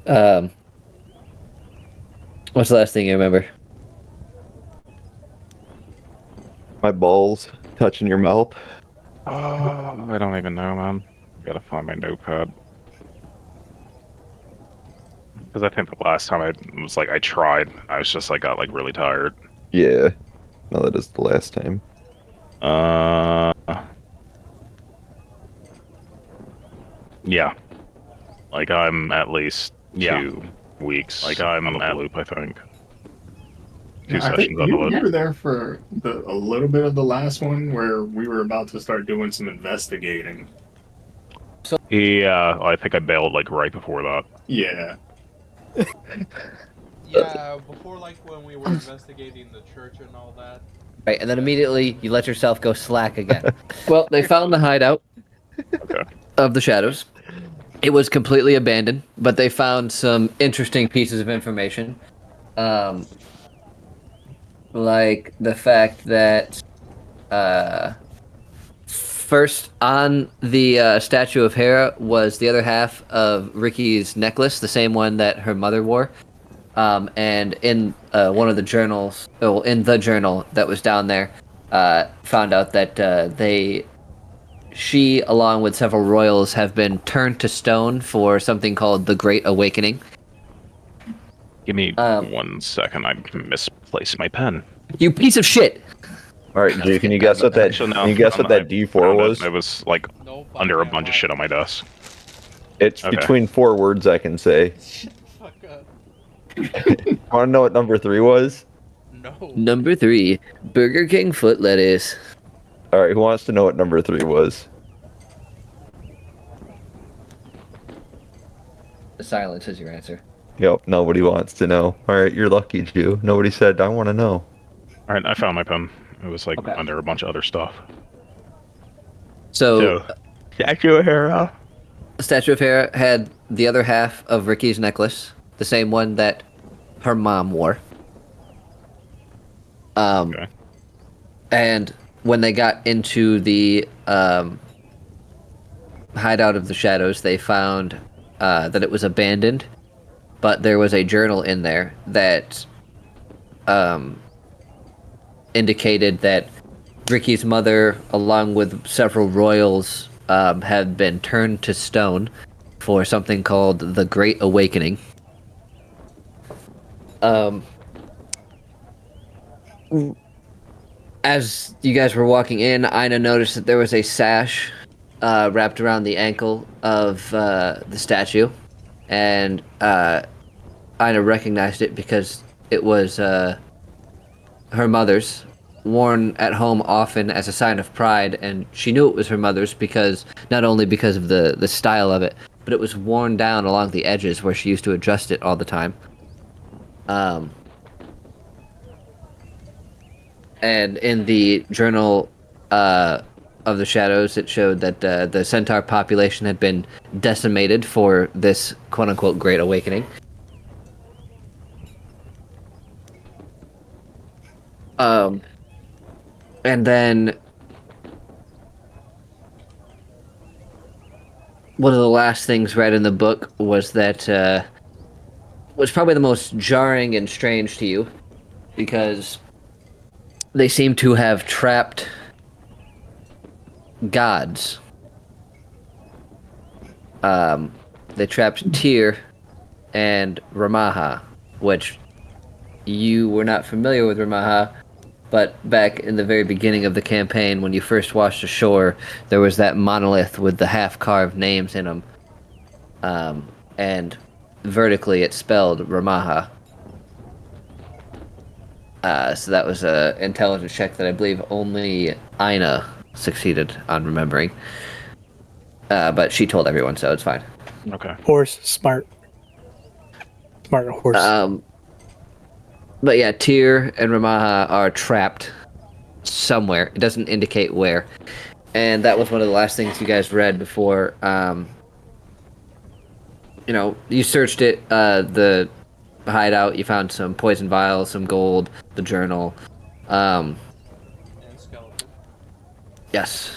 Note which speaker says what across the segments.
Speaker 1: Um, what's the last thing you remember?
Speaker 2: My balls touching your mouth.
Speaker 3: Oh, I don't even know, man. Gotta find my notepad. Because I think the last time I was like, I tried, I was just like, got like really tired.
Speaker 2: Yeah. No, that is the last time.
Speaker 3: Uh, yeah, like I'm at least
Speaker 4: Yeah,
Speaker 3: 2 weeks out of the loop, I think. Two
Speaker 4: yeah. I think
Speaker 3: sessions out of the
Speaker 4: you
Speaker 3: loop.
Speaker 4: were there for a little bit of the last one where we were about to start doing some investigating.
Speaker 3: Yeah, I think I bailed like right before that.
Speaker 4: Yeah.
Speaker 5: Yeah, before like when we were investigating the church and all that.
Speaker 1: Right, and then immediately you let yourself go slack again. Well, they found the hideout
Speaker 3: Okay.
Speaker 1: of the shadows. It was completely abandoned, but they found some interesting pieces of information. Um, like the fact that first on the statue of Hera was the other half of Ricky's necklace, the same one that her mother wore. And in one of the journals, oh, in the journal that was down there, found out that she, along with several royals, have been turned to stone for something called the Great Awakening.
Speaker 3: Give me
Speaker 1: Um,
Speaker 3: 1 second. I misplaced my pen.
Speaker 1: you piece of shit!
Speaker 2: All right, Jay, can you guess what that
Speaker 3: Actually, no.
Speaker 2: can you guess what
Speaker 3: I
Speaker 2: that D4
Speaker 3: found it.
Speaker 2: was?
Speaker 3: It was like
Speaker 5: Nope, I
Speaker 3: under a
Speaker 5: can't
Speaker 3: bunch of
Speaker 5: lie.
Speaker 3: shit on my desk.
Speaker 2: It's
Speaker 3: Okay.
Speaker 2: between 4 words, I can say.
Speaker 5: Shut the fuck up.
Speaker 2: Want to know what number 3 was?
Speaker 5: No.
Speaker 1: Number 3, Burger King foot lettuce.
Speaker 2: All right, who wants to know what number 3 was?
Speaker 1: The silence is your answer.
Speaker 2: Yep, nobody wants to know. All right, you're lucky, Jew. Nobody said I want to know.
Speaker 3: All right, I found my pen. It was like
Speaker 1: Okay.
Speaker 3: under a bunch of other stuff.
Speaker 1: So,
Speaker 3: Statue of Hera.
Speaker 1: the statue of Hera had the other half of Ricky's necklace, the same one that her mom wore.
Speaker 3: Okay.
Speaker 1: And when they got into the hideout of the shadows, they found that it was abandoned, but there was a journal in there that indicated that Ricky's mother, along with several royals, had been turned to stone for something called the Great Awakening. As you guys were walking in, Ina noticed that there was a sash wrapped around the ankle of the statue, and Ina recognized it because it was her mother's, worn at home often as a sign of pride, and she knew it was her mother's because not only because of the style of it, but it was worn down along the edges where she used to adjust it all the time. And in the journal of the shadows, it showed that the centaur population had been decimated for this quote unquote Great Awakening. And then one of the last things read in the book was that was probably the most jarring and strange to you because they seem to have trapped gods. They trapped Tyr and Ramaha, which you were not familiar with Ramaha, but back in the very beginning of the campaign, when you first washed ashore, there was that monolith with the half-carved names in them, and vertically it spelled Ramaha. So that was a intelligence check that I believe only Ina succeeded on remembering. But she told everyone, so it's fine.
Speaker 3: Okay.
Speaker 6: Horse, smart. Smart horse.
Speaker 1: But yeah, Tyr and Ramaha are trapped somewhere. It doesn't indicate where. And that was one of the last things you guys read before, you searched it, the hideout, you found some poison vials, some gold, the journal.
Speaker 5: And skeleton.
Speaker 1: Yes.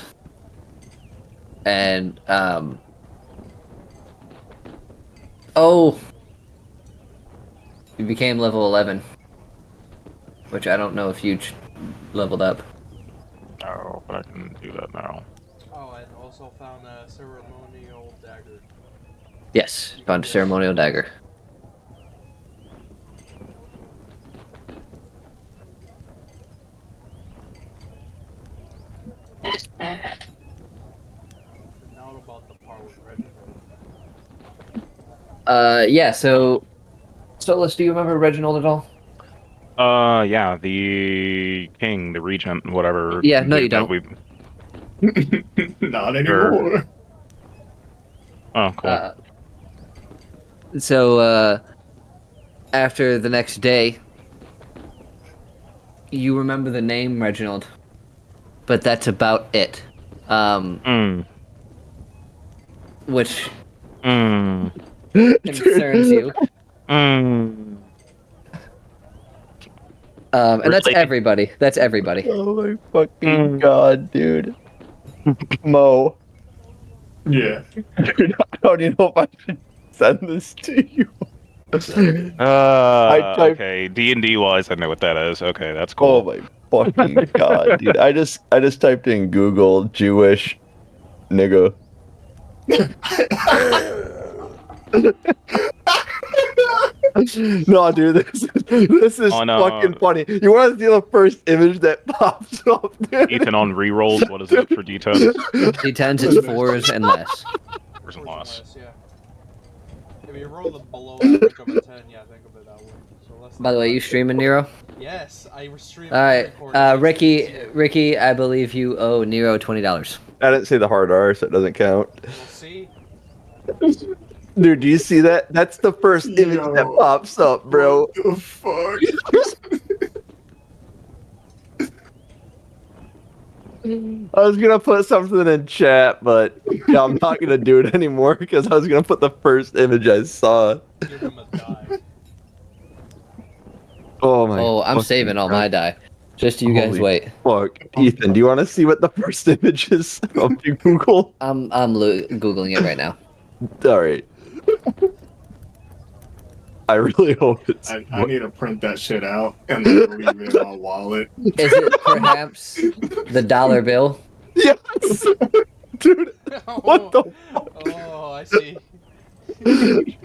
Speaker 1: And, oh, You became level 11, which I don't know if you leveled up.
Speaker 3: Oh, but I can do that now.
Speaker 5: Oh, and also found a ceremonial dagger.
Speaker 1: Yes, found a ceremonial dagger.
Speaker 5: Now about the part with Reginald.
Speaker 1: Yeah. So, Solus, do you remember Reginald at all?
Speaker 3: Yeah, the king, the regent, whatever.
Speaker 1: Yeah, no, you
Speaker 3: dude that
Speaker 1: don't.
Speaker 3: we.
Speaker 4: Not
Speaker 3: Sure.
Speaker 4: anymore.
Speaker 3: Oh, cool.
Speaker 1: So, after the next day, you remember the name Reginald, but that's about it.
Speaker 3: Mm.
Speaker 1: Which
Speaker 3: Mm.
Speaker 1: concerns you.
Speaker 3: Mm.
Speaker 1: And that's
Speaker 3: Really?
Speaker 1: everybody. That's everybody.
Speaker 2: Oh my fucking
Speaker 3: Mm.
Speaker 2: god, dude. Mo,
Speaker 4: Yeah.
Speaker 2: dude, I don't even know if I should send this to you. typed-
Speaker 3: Okay. D&D wise, I know what that is. Okay, that's
Speaker 2: Oh
Speaker 3: cool.
Speaker 2: my fucking god, dude. I just typed in Google Jewish nigga. No, dude, this is
Speaker 3: Oh, no.
Speaker 2: fucking funny. You want to see the first image that pops up, dude?
Speaker 3: Ethan on rerolls. What is it for D10s?
Speaker 1: D10s, it's 4s and less.
Speaker 3: First and
Speaker 5: Or
Speaker 3: last.
Speaker 5: less, yeah. If you roll the below average of a 10, yeah, think of it that way. So less than
Speaker 1: By the way,
Speaker 5: five.
Speaker 1: you streaming, Nero?
Speaker 5: Yes, I was streaming.
Speaker 1: All right, Ricky.
Speaker 5: We'll
Speaker 1: Ricky, I believe you owe Nero $20.
Speaker 2: I didn't say the hard R, so it doesn't count.
Speaker 5: see.
Speaker 2: Dude, do you see that? That's the first image
Speaker 4: Yo.
Speaker 2: that pops up, bro.
Speaker 4: What the fuck?
Speaker 2: I was gonna put something in chat, but yeah, I'm not gonna do it anymore because I was gonna put the first image I saw.
Speaker 5: Give him a die.
Speaker 2: Oh my!
Speaker 1: Oh, I'm
Speaker 2: fucking
Speaker 1: saving all
Speaker 2: God.
Speaker 1: my die. Just you guys
Speaker 2: Holy
Speaker 1: wait.
Speaker 2: Fuck, Ethan, do you want to see what the first image is of your Google?
Speaker 1: I'm googling it right now.
Speaker 2: All right. I really hope it's.
Speaker 4: I need to print that shit out and then leave it in my wallet.
Speaker 1: Is it perhaps the dollar bill?
Speaker 2: Yes, dude. What the fuck,
Speaker 5: Oh, I see.
Speaker 2: dude?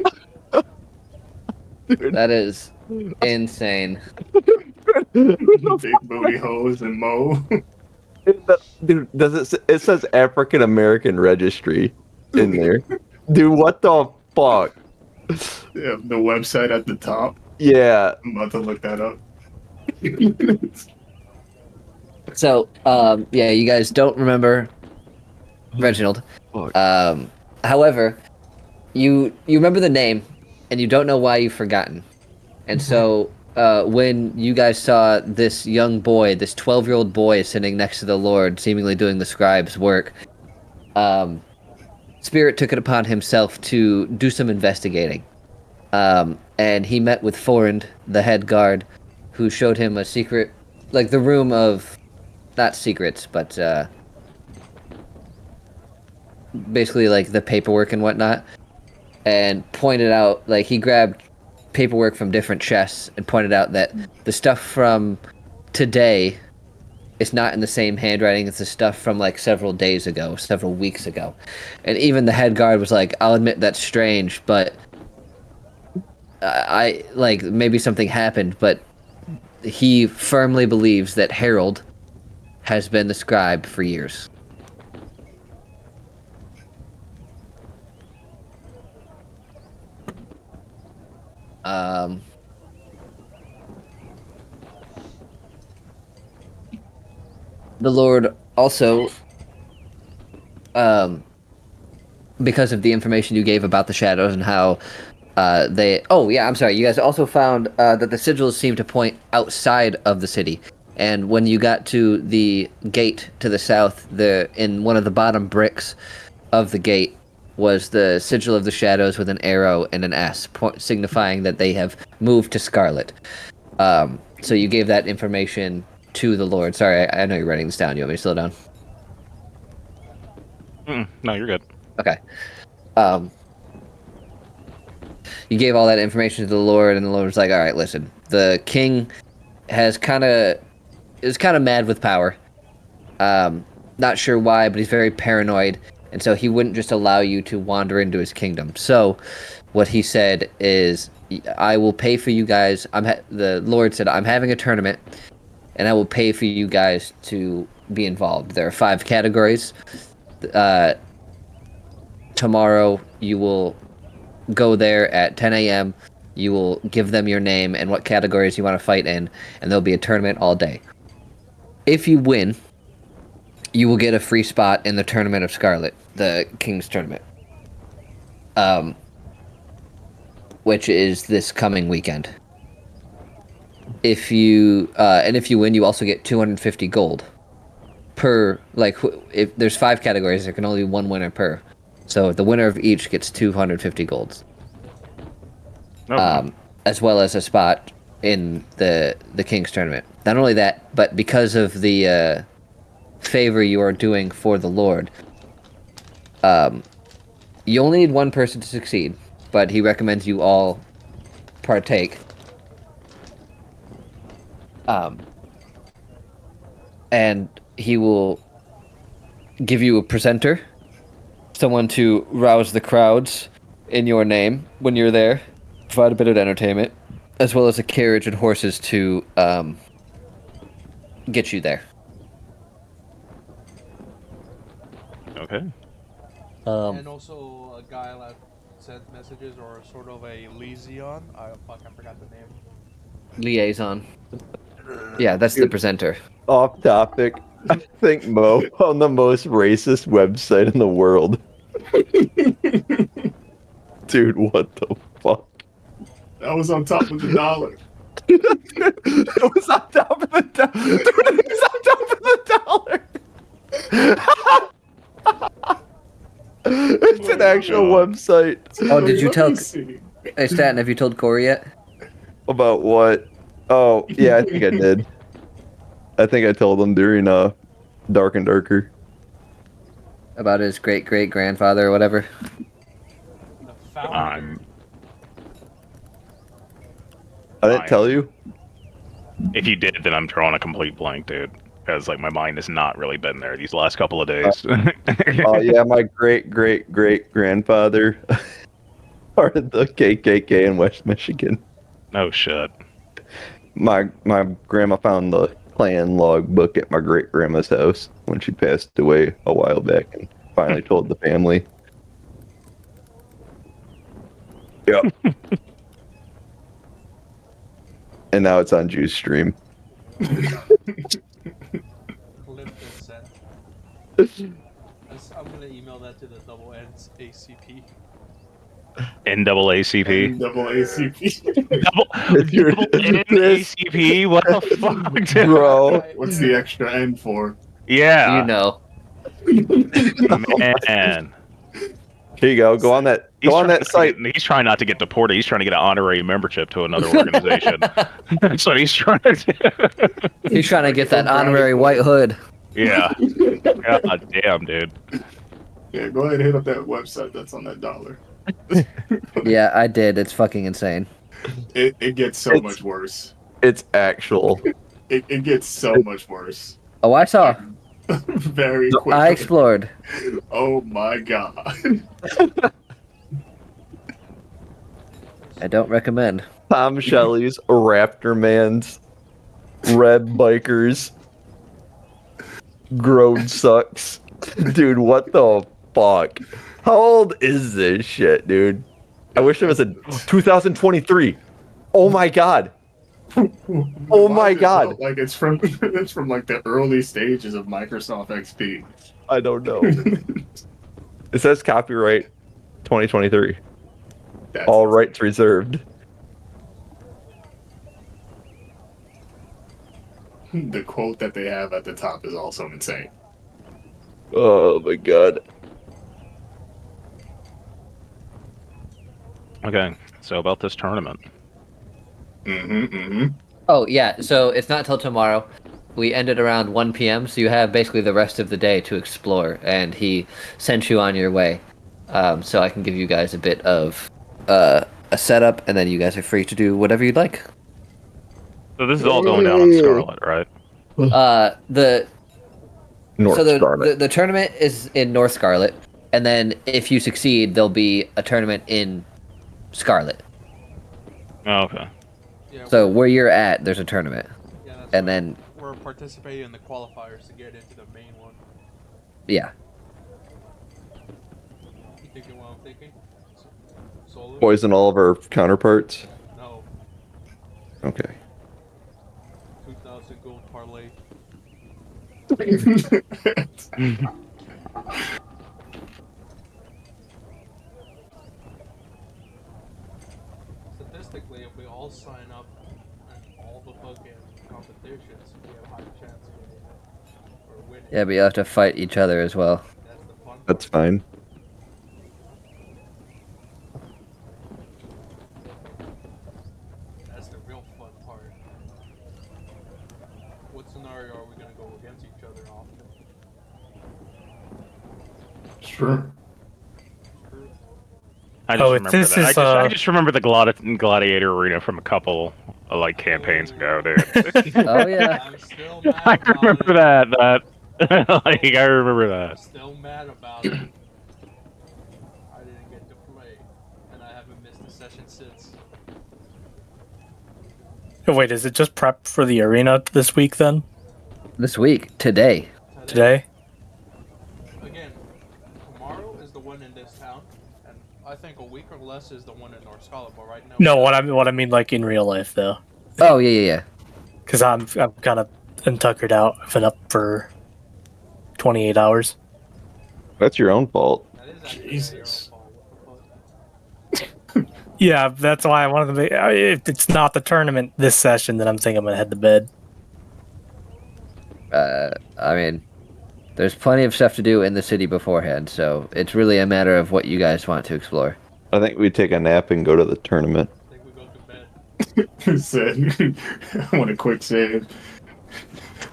Speaker 1: That is insane.
Speaker 4: Big booty hoes and Mo.
Speaker 2: Dude, it says African American Registry in there. Dude, what the fuck?
Speaker 4: Yeah, the website at the top.
Speaker 2: Yeah.
Speaker 4: I'm about to look that up.
Speaker 1: So, yeah, you guys don't remember Reginald.
Speaker 2: Fuck.
Speaker 1: However, you remember the name, and you don't know why you've forgotten. And so, when you guys saw this young boy, this 12-year-old boy sitting next to the Lord, seemingly doing the scribe's work, Spirit took it upon himself to do some investigating. And he met with Forend, the head guard, who showed him a secret, like the room of, not secrets, but basically like the paperwork and whatnot, and pointed out, like he grabbed paperwork from different chests and pointed out that the stuff from today is not in the same handwriting as the stuff from like several days ago, several weeks ago. And even the head guard was like, I'll admit that's strange, but I like maybe something happened, but he firmly believes that Harold has been the scribe for years. The Lord also, because of the information you gave about the shadows and how they... Oh, yeah, I'm sorry. You guys also found that the sigils seem to point outside of the city. And when you got to the gate to the south, in one of the bottom bricks of the gate was the sigil of the shadows with an arrow and an S, signifying that they have moved to Scarlet. So you gave that information to the Lord. Sorry, I know you're writing this down. You want me to slow down?
Speaker 3: No, you're good.
Speaker 1: Okay. you gave all that information to the Lord, and the Lord was like, "All right, listen. The king is kind of mad with power. Not sure why, but he's very paranoid, and so he wouldn't just allow you to wander into his kingdom. So, what he said is, I will pay for you guys. The Lord said, I'm having a tournament, and I will pay for you guys to be involved. There are 5 categories. Tomorrow, you will go there at 10 a.m. You will give them your name and what categories you want to fight in, and there'll be a tournament all day. If you win, you will get a free spot in the Tournament of Scarlet, the King's Tournament, which is this coming weekend. If you win, you also get 250 gold per. Like, if there's 5 categories, there can only be 1 winner per. So the winner of each gets 250 golds, as well as a spot in the King's Tournament. Not only that, but because of the favor you are doing for the Lord, you only need 1 person to succeed, but he recommends you all partake. And he will give you a presenter, someone to rouse the crowds in your name when you're there, provide a bit of entertainment, as well as a carriage and horses to get you there.
Speaker 3: Okay.
Speaker 5: And also a guy that sent messages, or sort of a liaison. I forgot the name.
Speaker 1: Liaison. Yeah, that's the presenter.
Speaker 2: Off topic. I think Mo on the most racist website in the world. Dude, what the fuck?
Speaker 4: That was on top of the dollar.
Speaker 2: It was on top of the dollar. Dude, it was on top of the dollar. It's an actual website.
Speaker 1: Oh, did you
Speaker 4: Let
Speaker 1: tell?
Speaker 4: me see.
Speaker 1: Hey, Staten, have you told Corey yet?
Speaker 2: About what? Oh, yeah, I think I did. I think I told him during Dark and Darker.
Speaker 1: About his great-great-grandfather or whatever?
Speaker 5: The founder.
Speaker 2: I didn't tell you?
Speaker 3: If you did, then I'm drawing a complete blank, dude. Because like my mind has not really been there these last couple of days.
Speaker 2: Oh yeah, my great-great-great-grandfather started the KKK in West Michigan.
Speaker 3: No shit.
Speaker 2: My grandma found the Klan logbook at my great grandma's house when she passed away a while back, and finally told the family. Yep. And now it's on Juice Stream.
Speaker 5: Clip is sent. I'm gonna email that to the double N's ACP.
Speaker 3: NAACP.
Speaker 4: NAACP.
Speaker 3: Double NAACP? What the fuck, dude?
Speaker 2: Bro.
Speaker 4: What's the extra N for?
Speaker 3: Yeah.
Speaker 1: You know.
Speaker 3: Man.
Speaker 2: Here you go. Go on that. Go on that site.
Speaker 3: He's trying not to get deported. He's trying to get an honorary membership to another organization. That's what he's trying to do.
Speaker 1: He's trying to get that honorary white hood.
Speaker 3: Yeah. God damn, dude.
Speaker 4: Yeah, go ahead and hit up that website that's on that dollar.
Speaker 1: Yeah, I did. It's fucking insane.
Speaker 4: It gets so much worse.
Speaker 2: It's actual.
Speaker 4: It gets so much worse.
Speaker 1: Oh, I saw.
Speaker 4: Very quickly.
Speaker 1: I explored.
Speaker 4: Oh my god.
Speaker 1: I don't recommend.
Speaker 2: Tom Shelley's Raptor Man's Red Bikers. Grode sucks. Dude, what the fuck? How old is this shit, dude? I wish it was a 2023. Oh my god. Oh my god.
Speaker 4: Like it's from like the early stages of Microsoft XP.
Speaker 2: I don't know. It says copyright 2023.
Speaker 4: That's
Speaker 2: All rights reserved.
Speaker 4: the quote that they have at the top is also insane.
Speaker 2: Oh my god.
Speaker 3: Okay, so about this tournament.
Speaker 1: Oh, yeah. So it's not till tomorrow. We ended around 1 p.m., so you have basically the rest of the day to explore, and he sent you on your way. So I can give you guys a bit of a setup, and then you guys are free to do whatever you'd like.
Speaker 3: So this is all going down on Scarlet, right?
Speaker 1: The
Speaker 2: North
Speaker 1: so the,
Speaker 2: Scarlet.
Speaker 1: the tournament is in North Scarlet, and then if you succeed, there'll be a tournament in Scarlet.
Speaker 3: Oh, okay.
Speaker 5: Yeah,
Speaker 1: So where you're at, there's a tournament,
Speaker 5: yeah, that's
Speaker 1: and
Speaker 5: right.
Speaker 1: then
Speaker 5: We're participating in the qualifiers to get into the main one.
Speaker 1: yeah,
Speaker 5: You thinking what I'm thinking? Solo?
Speaker 2: Poison all of our counterparts.
Speaker 5: No.
Speaker 2: Okay.
Speaker 5: 2,000 gold parlay. Statistically, if we all sign up in all the fucking competitions, we have a high chance of getting it. Or winning.
Speaker 1: yeah, but you have to fight each other as well.
Speaker 5: That's the fun
Speaker 2: That's
Speaker 5: part.
Speaker 2: fine.
Speaker 5: That's the real fun part. What scenario are we gonna go against each other often?
Speaker 4: Sure.
Speaker 5: True.
Speaker 3: I just
Speaker 7: Oh,
Speaker 3: remember
Speaker 7: this
Speaker 3: that.
Speaker 7: is,
Speaker 3: I just remember the Gladiator Arena from a couple of, like, campaigns ago, dude.
Speaker 1: Oh yeah,
Speaker 5: I'm still mad
Speaker 3: I
Speaker 5: about
Speaker 3: remember
Speaker 5: it.
Speaker 3: that. Like, I remember
Speaker 5: I'm
Speaker 3: that.
Speaker 5: still mad about it. I didn't get to play, and I haven't missed a session since.
Speaker 7: Wait, is it just prep for the arena this week then?
Speaker 1: this week, today.
Speaker 7: Today?
Speaker 5: Again, tomorrow is the one in this town, and I think a week or less is the one in North Scarlet. But right now,
Speaker 7: No, what I mean like in real life though,
Speaker 1: Oh yeah.
Speaker 7: because I'm kind of tuckered out. I've been up for 28 hours.
Speaker 2: That's your own fault.
Speaker 5: that is actually
Speaker 4: Jesus.
Speaker 5: their own fault. What the fuck?
Speaker 7: Yeah, that's why I wanted to be. If it's not the tournament this session, then I'm thinking I'm gonna head to bed.
Speaker 1: I mean, there's plenty of stuff to do in the city beforehand, so it's really a matter of what you guys want to explore.
Speaker 2: I think we take a nap and go to the tournament.
Speaker 5: I think we go to bed.
Speaker 4: Said, I want a quick save.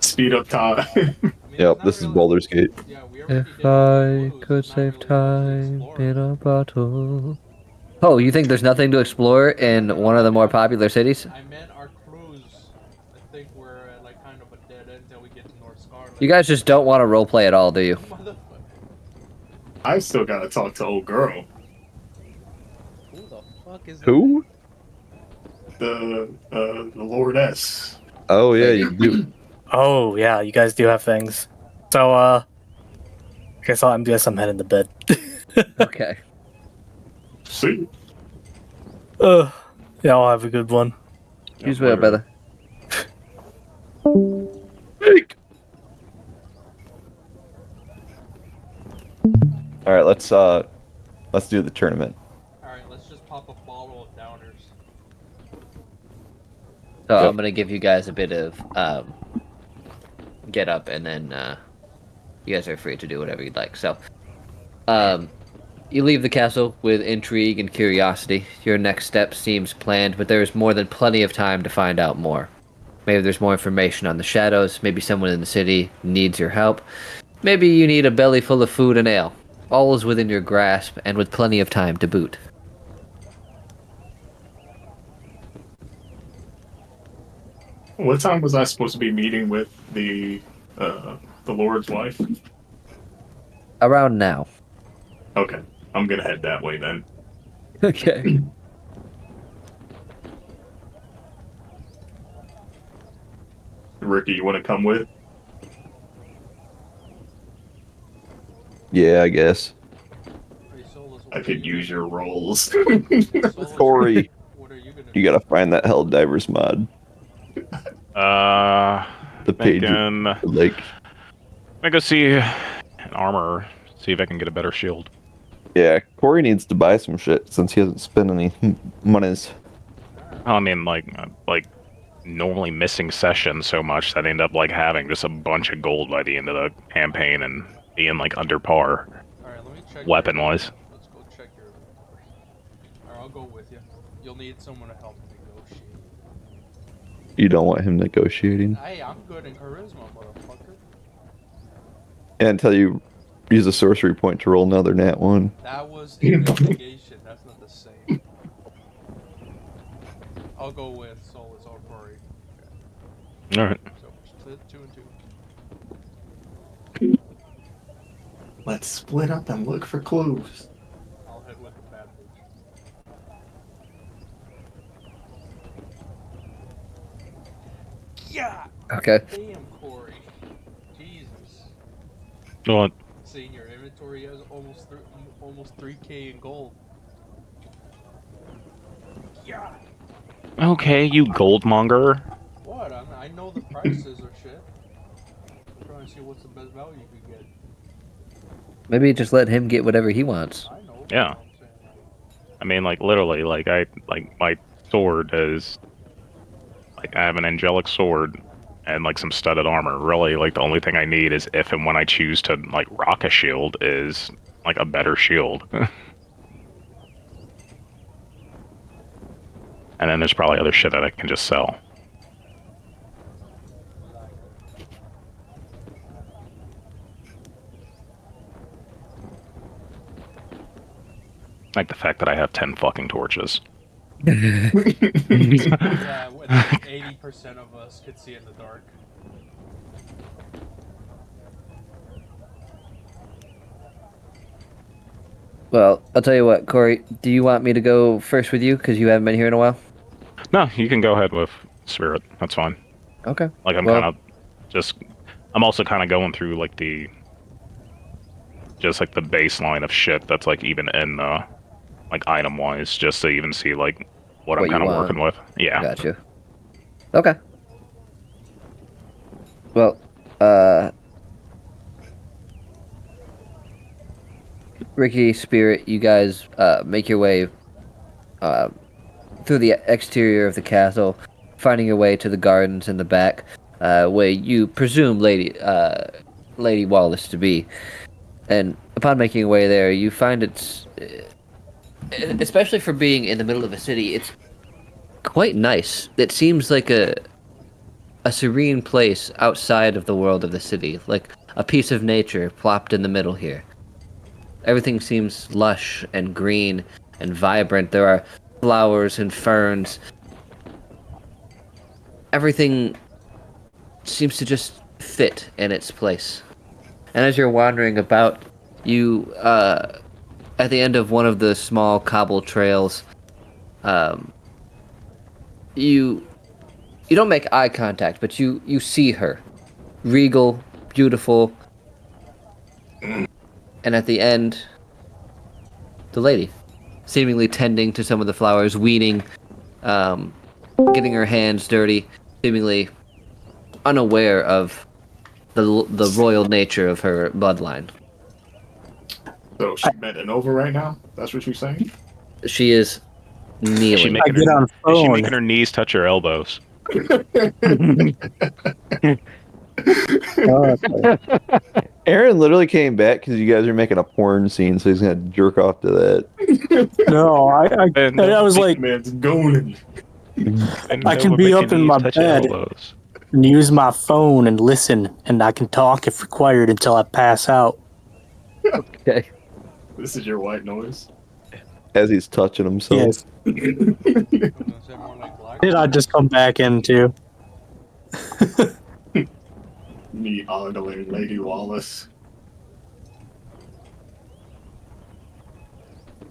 Speaker 4: Speed up time.
Speaker 5: I mean,
Speaker 2: Yep,
Speaker 5: it's not
Speaker 2: this is
Speaker 5: really-
Speaker 2: Baldur's Gate.
Speaker 5: Yeah, we already did all the clues, there's not really much to explore.
Speaker 1: a bottle. Oh, you think there's nothing to explore in one of the more popular cities?
Speaker 5: I meant our cruise. I think we're at like kind of a dead end until we get to North Scarlet.
Speaker 1: You guys just don't want to roleplay at all, do you?
Speaker 5: Motherfucker.
Speaker 4: I still gotta talk to old girl.
Speaker 5: Who the fuck is
Speaker 2: Who?
Speaker 4: The Lordess.
Speaker 2: Oh yeah, you do.
Speaker 7: Oh yeah, you guys do have things. So guess I'm heading to bed.
Speaker 1: Okay.
Speaker 4: See?
Speaker 7: Yeah, I'll have a good one.
Speaker 1: Use well, brother.
Speaker 2: Fake. All right, let's do the tournament.
Speaker 5: Alright, let's just pop a bottle of downers.
Speaker 1: So
Speaker 2: Yep.
Speaker 1: I'm gonna give you guys a bit of get up, and then you guys are free to do whatever you'd like. So, you leave the castle with intrigue and curiosity. Your next step seems planned, but there is more than plenty of time to find out more. Maybe there's more information on the shadows. Maybe someone in the city needs your help. Maybe you need a belly full of food and ale. All is within your grasp, and with plenty of time to boot.
Speaker 4: What time was I supposed to be meeting with the Lord's wife?
Speaker 1: Around now.
Speaker 4: Okay, I'm gonna head that way then.
Speaker 1: Okay.
Speaker 4: Ricky, you want to come with?
Speaker 2: Yeah, I guess.
Speaker 5: Hey, Solus,
Speaker 4: I could use your rolls.
Speaker 5: Solus,
Speaker 2: Corey,
Speaker 5: what are you gonna
Speaker 2: you gotta find that Helldivers mod. The page,
Speaker 3: Thinking,
Speaker 2: like,
Speaker 3: I go see an armor, see if I can get a better shield.
Speaker 2: yeah, Corey needs to buy some shit since he hasn't spent any monies.
Speaker 3: I mean, like normally missing sessions so much that I end up like having just a bunch of gold by the end of the campaign and being like under par
Speaker 5: Alright, let me check.
Speaker 3: weapon wise.
Speaker 5: Let's go check your. Alright, I'll go with you. You'll need someone to help negotiate.
Speaker 2: You don't want him negotiating.
Speaker 5: Hey, I'm good in charisma, motherfucker.
Speaker 2: And until you use a sorcery point to roll another nat one.
Speaker 5: That was investigation. That's not the same. I'll go with Solus or Corey.
Speaker 3: All right.
Speaker 5: So split 2 and 2.
Speaker 4: Let's split up and look for clues.
Speaker 5: I'll head with the bad bitch. Yeah.
Speaker 1: Okay.
Speaker 5: Damn, Corey. Jesus.
Speaker 3: What?
Speaker 5: Seeing your inventory has almost 3K in gold. Yeah.
Speaker 3: Okay, you goldmonger.
Speaker 5: What? I know the prices or shit. I'm trying to see what's the best value you could get.
Speaker 1: Maybe just let him get whatever he wants.
Speaker 5: I know.
Speaker 3: Yeah.
Speaker 5: I'm saying, like,
Speaker 3: I mean, like literally, like my sword is like I have an angelic sword and like some studded armor. Really, like the only thing I need is if and when I choose to like rock a shield is like a better shield. And then there's probably other shit that I can just sell. Like the fact that I have 10 fucking torches.
Speaker 5: yeah, when 80% of us could see in the dark.
Speaker 1: Well, I'll tell you what, Corey. Do you want me to go first with you because you haven't been here in a while?
Speaker 3: No, you can go ahead with Spirit. That's fine.
Speaker 1: Okay.
Speaker 3: Like I'm
Speaker 1: Well-
Speaker 3: kind of just. I'm also kind of going through like the. Just like the baseline of shit that's like even in like item wise, just to even see like what I'm
Speaker 1: What you
Speaker 3: kind of
Speaker 1: want.
Speaker 3: working with. Yeah.
Speaker 1: Got you. Okay. Well, Ricky, Spirit, you guys make your way through the exterior of the castle, finding your way to the gardens in the back, where you presume Lady Wallace to be. And upon making your way there, you find it's, especially for being in the middle of a city, it's quite nice. It seems like a serene place outside of the world of the city, like a piece of nature plopped in the middle here. Everything seems lush and green and vibrant. There are flowers and ferns. Everything seems to just fit in its place. And as you're wandering about, you, at the end of one of the small cobble trails, you don't make eye contact, but you see her, regal, beautiful, and at the end, the lady, seemingly tending to some of the flowers, weeding, getting her hands dirty, seemingly unaware of the royal nature of her bloodline.
Speaker 4: So she's bending over right now? That's what you're saying?
Speaker 1: She is
Speaker 3: Is she
Speaker 1: kneeling.
Speaker 7: I
Speaker 3: making
Speaker 7: get
Speaker 3: her,
Speaker 7: on
Speaker 3: is she
Speaker 7: phone.
Speaker 3: making her knees touch her elbows?
Speaker 2: Aaron literally came back because you guys are making a porn scene, so he's gonna jerk off to that.
Speaker 7: No,
Speaker 3: And,
Speaker 7: I was like,
Speaker 4: Man's gooning.
Speaker 3: And
Speaker 7: I can
Speaker 3: would
Speaker 7: be
Speaker 3: make your
Speaker 7: up in
Speaker 3: knees
Speaker 7: my
Speaker 3: touch your
Speaker 7: bed.
Speaker 3: elbows.
Speaker 7: and use my phone and listen, and I can talk if required until I pass out.
Speaker 1: Okay.
Speaker 4: This is your white noise.
Speaker 2: As he's touching himself.
Speaker 7: Yes.
Speaker 5: I was gonna say more like black.
Speaker 7: Did I just come back into?
Speaker 4: Me ogling Lady Wallace.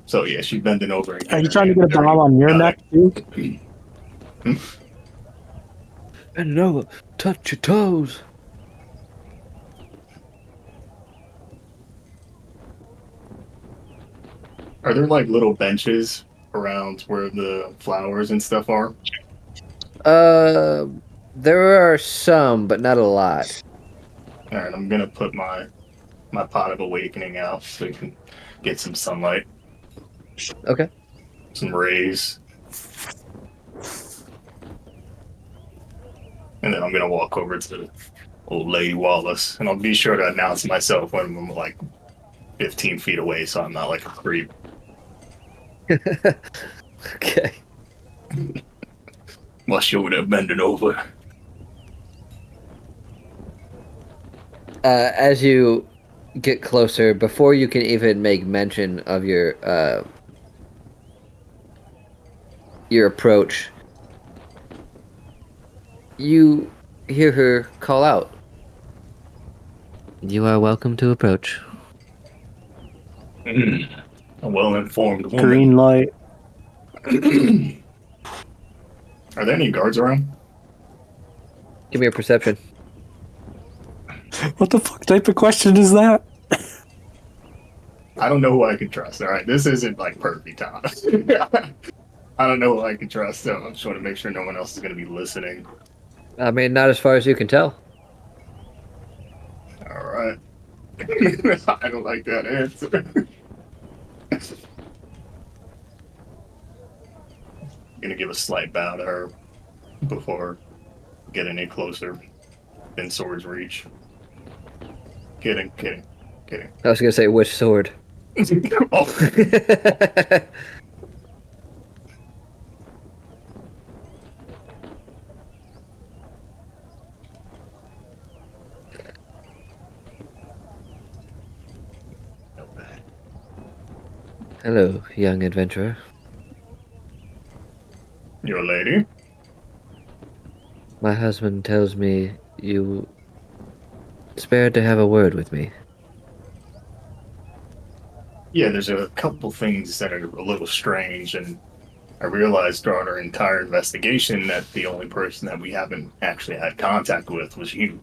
Speaker 4: So yeah, she's bending over.
Speaker 7: Are you trying to get a bomb on your neck, Duke?
Speaker 1: And no, touch your toes.
Speaker 4: Are there like little benches around where the flowers and stuff are?
Speaker 1: There are some, but not a lot.
Speaker 4: All right, I'm gonna put my pot of awakening out so we can get some sunlight,
Speaker 1: Okay.
Speaker 4: some rays, and then I'm gonna walk over to old Lady Wallace, and I'll be sure to announce myself when I'm like 15 feet away, so I'm not like a creep.
Speaker 1: Okay.
Speaker 4: While she over there bending over.
Speaker 1: As you get closer, before you can even make mention of your approach, you hear her call out. You are welcome to approach.
Speaker 4: A well-informed woman.
Speaker 6: Green light.
Speaker 4: Are there any guards around?
Speaker 1: Give me a perception.
Speaker 6: What the fuck type of question is that?
Speaker 4: I don't know who I can trust. All right, this isn't like perfect time. I don't know who I can trust, so I just want to make sure no one else is going to be listening.
Speaker 1: I mean, not as far as you can tell.
Speaker 4: All right. I don't like that answer. Gonna give a slight bow to her before getting any closer than sword's reach. Kidding.
Speaker 1: I was gonna say which sword.
Speaker 4: Oh,
Speaker 1: Hello, young adventurer.
Speaker 4: you're a lady?
Speaker 1: My husband tells me you spared to have a word with me.
Speaker 4: Yeah, there's a couple things that are a little strange, and I realized throughout our entire investigation that the only person that we haven't actually had contact with was you.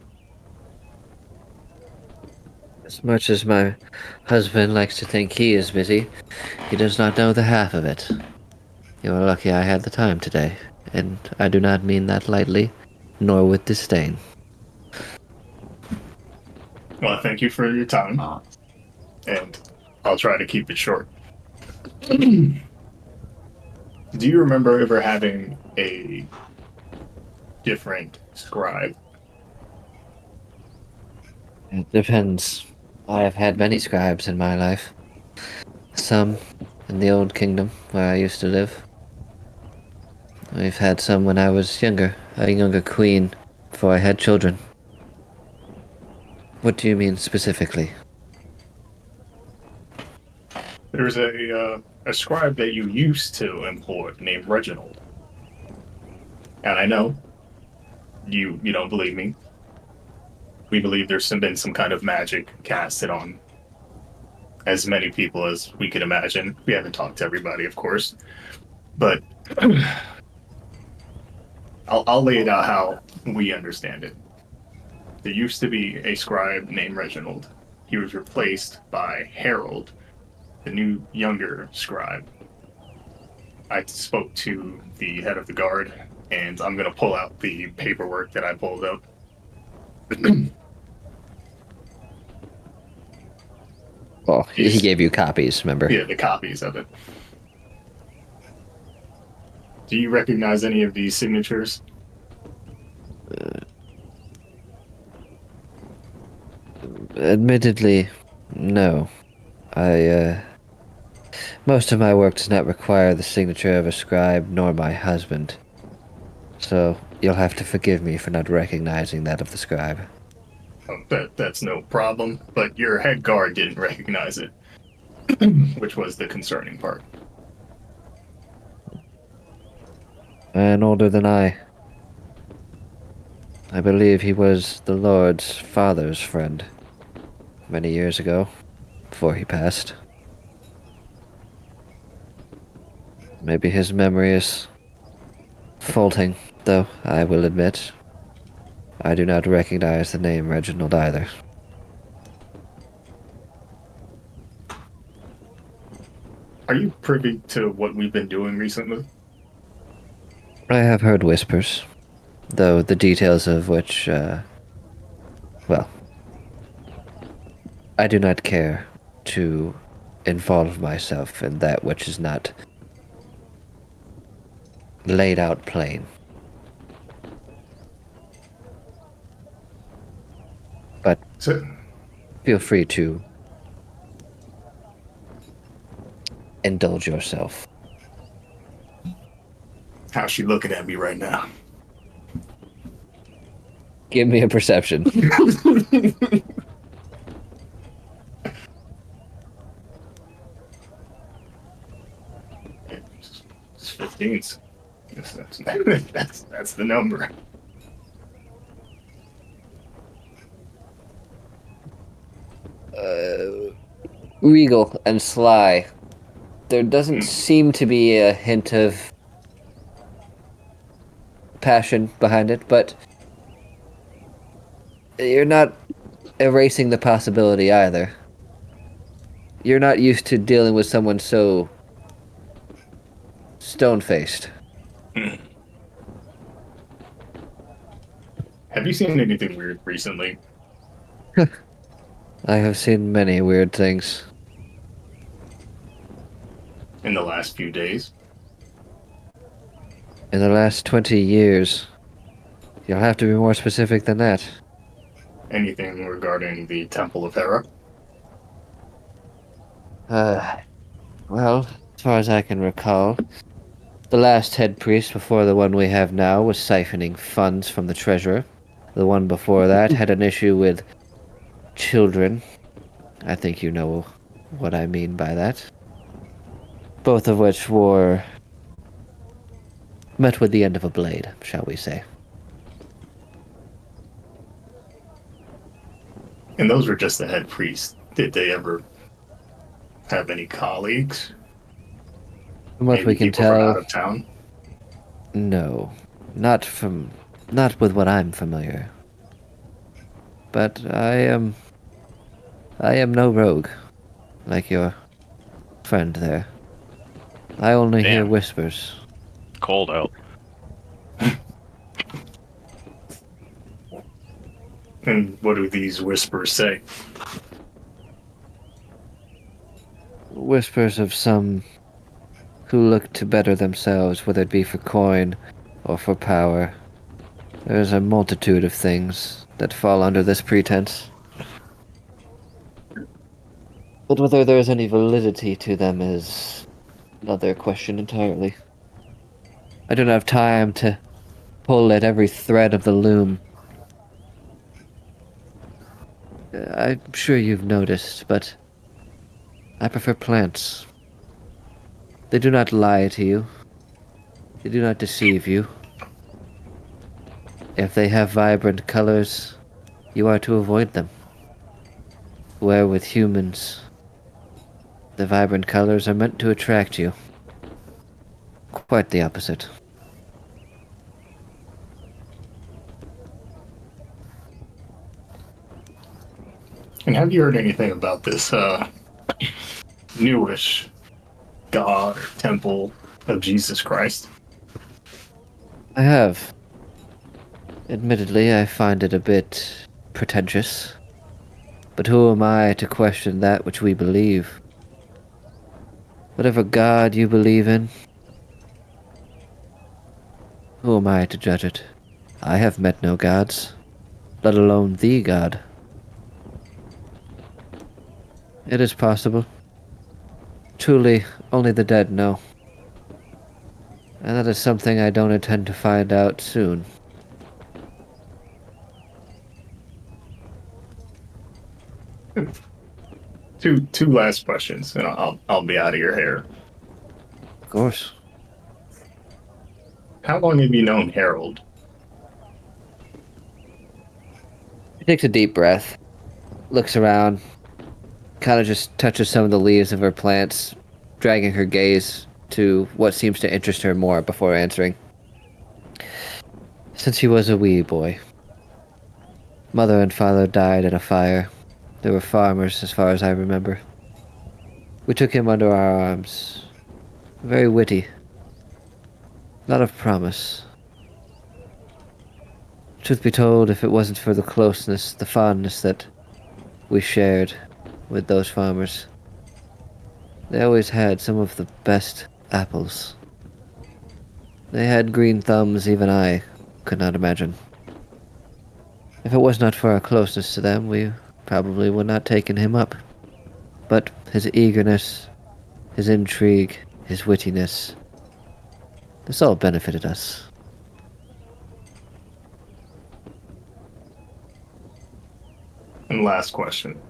Speaker 1: As much as my husband likes to think he is busy, he does not know the half of it. You are lucky I had the time today, and I do not mean that lightly, nor with disdain.
Speaker 4: Well, thank you for your time, and I'll try to keep it short. Do you remember ever having a different scribe?
Speaker 1: It depends. I have had many scribes in my life. Some in the old kingdom where I used to live. We've had some when I was younger, a younger queen, before I had children. What do you mean specifically?
Speaker 4: There's a scribe that you used to employ named Reginald. And I know you don't believe me. We believe been some kind of magic casted on as many people as we could imagine. We haven't talked to everybody, of course, but I'll lay it out how we understand it. There used to be a scribe named Reginald. He was replaced by Harold, the new younger scribe. I spoke to the head of the guard, and I'm going to pull out the paperwork that I pulled up.
Speaker 1: Oh, he gave you copies, remember?
Speaker 4: Yeah, the copies of it. Do you recognize any of these signatures?
Speaker 1: Admittedly, no. Most of my work does not require the signature of a scribe nor my husband. So, you'll have to forgive me for not recognizing that of the scribe.
Speaker 4: Oh, that's no problem, but your head guard didn't recognize it, which was the concerning part.
Speaker 1: And older than I. I believe he was the Lord's father's friend. Many years ago, before he passed. Maybe his memory is faulting, though, I will admit. I do not recognize the name Reginald either.
Speaker 4: Are you privy to what we've been doing recently?
Speaker 1: I have heard whispers, though the details of which, well, I do not care to involve myself in that which is not laid out plain. But
Speaker 4: So,
Speaker 1: feel free to indulge yourself.
Speaker 4: how's she looking at me right now?
Speaker 1: Give me a perception.
Speaker 4: It's 15s. That's the number.
Speaker 1: regal and sly. There doesn't seem to be a hint of passion behind it, but you're not erasing the possibility either. You're not used to dealing with someone so stone-faced.
Speaker 4: Have you seen anything weird recently?
Speaker 1: I have seen many weird things.
Speaker 4: In the last few days?
Speaker 1: In the last 20 years. You'll have to be more specific than that.
Speaker 4: Anything regarding the Temple of Hera?
Speaker 1: Well, as far as I can recall, the last head priest before the one we have now was siphoning funds from the treasurer. The one before that had an issue with children. I think you know what I mean by that. Both of which were met with the end of a blade, shall we say.
Speaker 4: And those were just the head priests. Did they ever have any colleagues?
Speaker 1: From what
Speaker 4: Maybe
Speaker 1: we can
Speaker 4: people from out
Speaker 1: tell,
Speaker 4: of town?
Speaker 1: no. Not with what I'm familiar. But I am no rogue, like your friend there. I only hear
Speaker 3: Damn.
Speaker 1: whispers.
Speaker 3: Cold out.
Speaker 4: And what do these whispers say?
Speaker 1: Whispers of some who look to better themselves, whether it be for coin or for power. There's a multitude of things that fall under this pretense. But whether there's any validity to them is another question entirely. I don't have time to pull at every thread of the loom. I'm sure you've noticed, but I prefer plants. They do not lie to you. They do not deceive you. If they have vibrant colors, you are to avoid them. Where with humans, the vibrant colors are meant to attract you. Quite the opposite.
Speaker 4: And have you heard anything about this newish god or temple of Jesus Christ?
Speaker 1: I have. Admittedly, I find it a bit pretentious. But who am I to question that which we believe? Whatever god you believe in, who am I to judge it? I have met no gods, let alone the god. It is possible. Truly, only the dead know. And that is something I don't intend to find out soon.
Speaker 4: Two last questions, and I'll be out of your hair.
Speaker 1: Of course.
Speaker 4: How long have you known Harold?
Speaker 1: She takes a deep breath, looks around, kind of just touches some of the leaves of her plants, dragging her gaze to what seems to interest her more before answering. Since he was a wee boy. Mother and father died in a fire. They were farmers, as far as I remember. We took him under our arms. Very witty. A lot of promise. Truth be told, if it wasn't for the closeness, the fondness that we shared with those farmers, they always had some of the best apples. They had green thumbs even I could not imagine. If it was not for our closeness to them, we probably would not taken him up. But his eagerness, his intrigue, his wittiness, this all benefited us.
Speaker 4: And last question.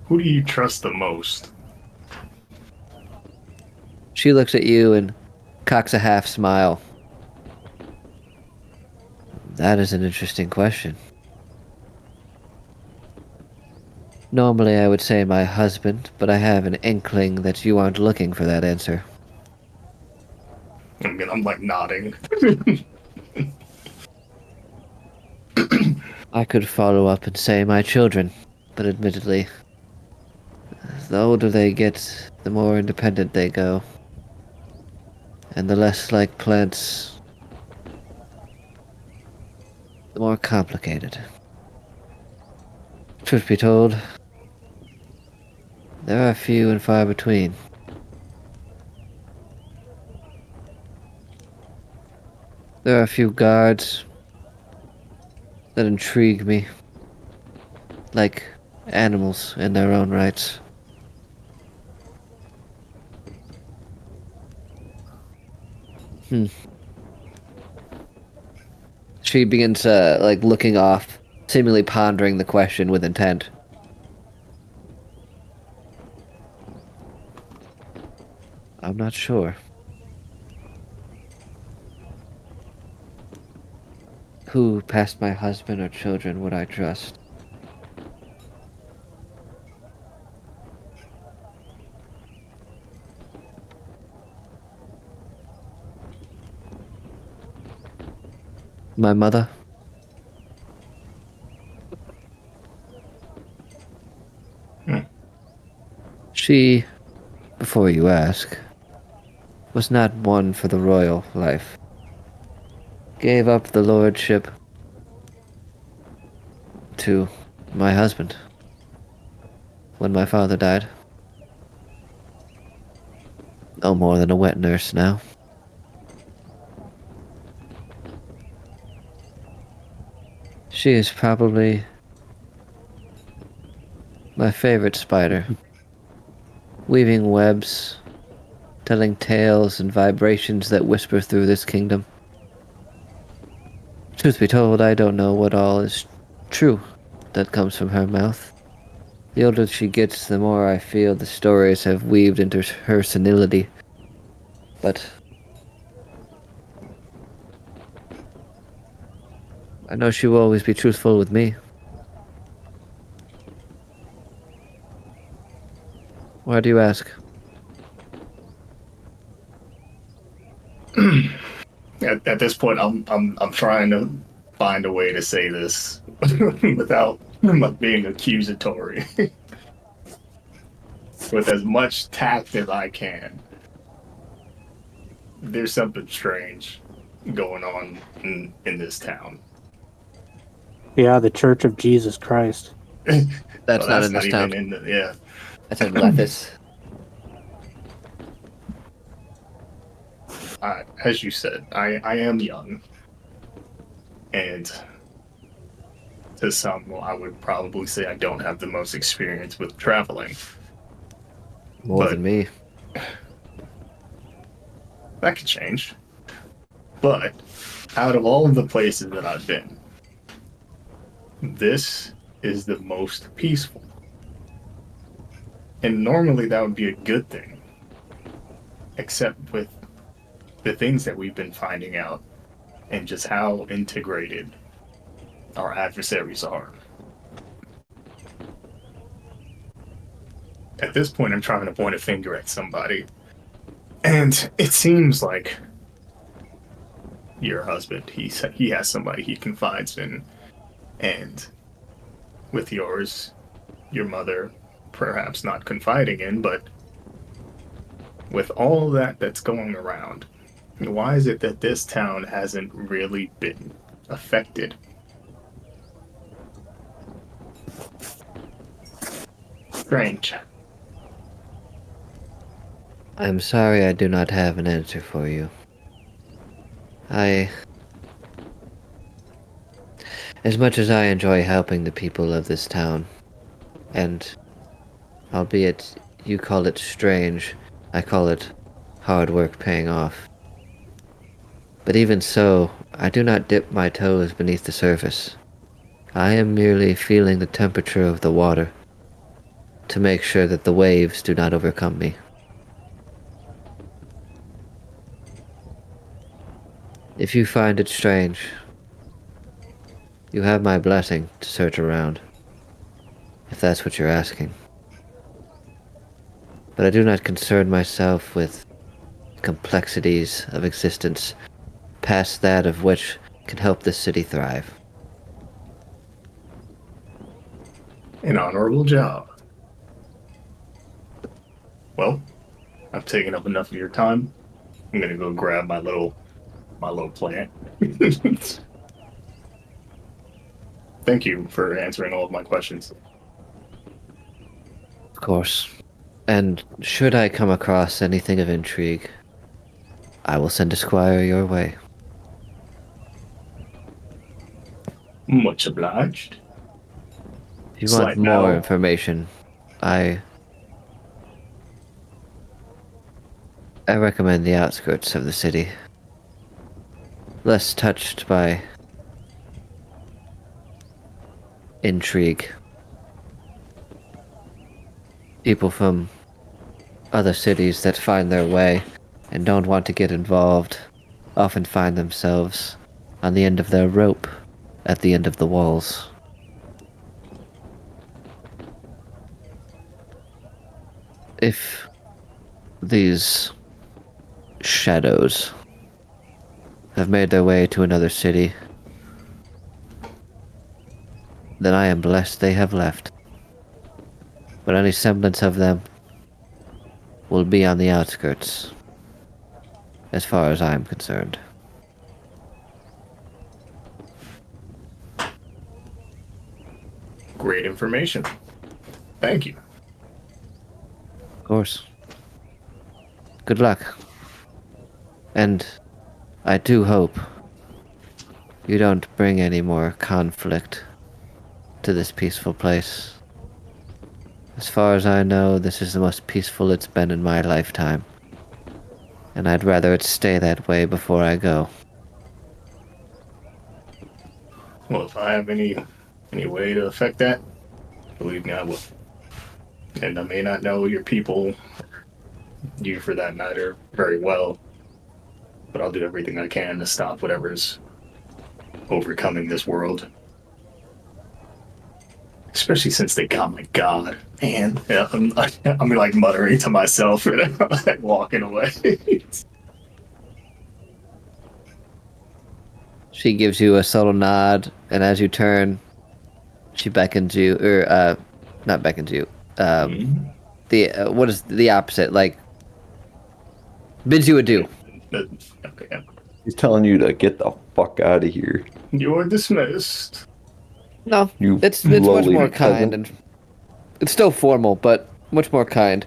Speaker 4: Who do you trust the most?
Speaker 1: She looks at you and cocks a half smile. That is an interesting question. Normally I would say my husband, but I have an inkling that you aren't looking for that answer.
Speaker 4: I mean, I'm like nodding.
Speaker 1: I could follow up and say my children, but admittedly, the older they get, the more independent they go. And the less like plants, the more complicated. Truth be told, there are few and far between. There are a few guards that intrigue me, like animals in their own rights. She begins, looking off, seemingly pondering the question with intent. I'm not sure. Who past my husband or children would I trust? My mother? She, before you ask, was not one for the royal life. Gave up the lordship to my husband when my father died. No more than a wet nurse now. She is probably my favorite spider, weaving webs, telling tales and vibrations that whisper through this kingdom. Truth be told, I don't know what all is true that comes from her mouth. The older she gets, the more I feel the stories have weaved into her senility. But I know she will always be truthful with me. Why do you ask?
Speaker 4: At this point, I'm trying to find a way to say this without being accusatory, with as much tact as I can. There's something strange going on in this town.
Speaker 7: Yeah, the Church of Jesus Christ.
Speaker 1: That's
Speaker 4: Well,
Speaker 1: not in this town.
Speaker 4: even in the, yeah.
Speaker 1: That's in Lethis.
Speaker 4: As you said, I am young, and to some, I would probably say I don't have the most experience with traveling.
Speaker 1: More
Speaker 4: But-
Speaker 1: than me.
Speaker 4: That could change. But out of all of the places that I've been, this is the most peaceful. And normally that would be a good thing. Except with the things that we've been finding out and just how integrated our adversaries are. At this point, I'm trying to point a finger at somebody. And it seems like your husband, he has somebody he confides in. And with yours, your mother, perhaps not confiding in, but with all that that's going around, why is it that this town hasn't really been affected? Strange.
Speaker 1: I'm sorry I do not have an answer for you. As much as I enjoy helping the people of this town, and albeit you call it strange, I call it hard work paying off. But even so, I do not dip my toes beneath the surface. I am merely feeling the temperature of the water to make sure that the waves do not overcome me. If you find it strange, you have my blessing to search around. if that's what you're asking. But I do not concern myself with complexities of existence past that of which can help this city thrive.
Speaker 4: An honorable job. Well, I've taken up enough of your time. I'm gonna go grab my little plant. Thank you for answering all of my questions.
Speaker 1: Of course. And should I come across anything of intrigue, I will send a squire your way.
Speaker 4: Much obliged.
Speaker 1: If you
Speaker 4: It's
Speaker 1: want
Speaker 4: like
Speaker 1: more
Speaker 4: now-
Speaker 1: information, I recommend the outskirts of the city. Less touched by intrigue. People from other cities that find their way and don't want to get involved often find themselves on the end of their rope at the end of the walls. If these shadows have made their way to another city, then I am blessed they have left. But any semblance of them will be on the outskirts, as far as I am concerned.
Speaker 4: Great information. Thank you.
Speaker 1: Of course. Good luck. And I do hope you don't bring any more conflict to this peaceful place. As far as I know, this is the most peaceful it's been in my lifetime. And I'd rather it stay that way before I go.
Speaker 4: Well, if I have any way to affect that, believe me, I will. And I may not know your people, you for that matter, very well, but I'll do everything I can to stop whatever's overcoming this world. Especially since they got my god, man. Yeah, I'm like muttering to myself and like walking away.
Speaker 1: She gives you a subtle nod, and as you turn, she beckons you, or not beckons you. The what is the opposite? Like bids you adieu.
Speaker 4: Okay,
Speaker 2: He's telling you to get the fuck out of here.
Speaker 4: you're dismissed.
Speaker 1: No,
Speaker 2: You
Speaker 1: it's much
Speaker 2: lowly
Speaker 1: more
Speaker 2: peasant.
Speaker 1: kind, and it's still formal, but much more kind.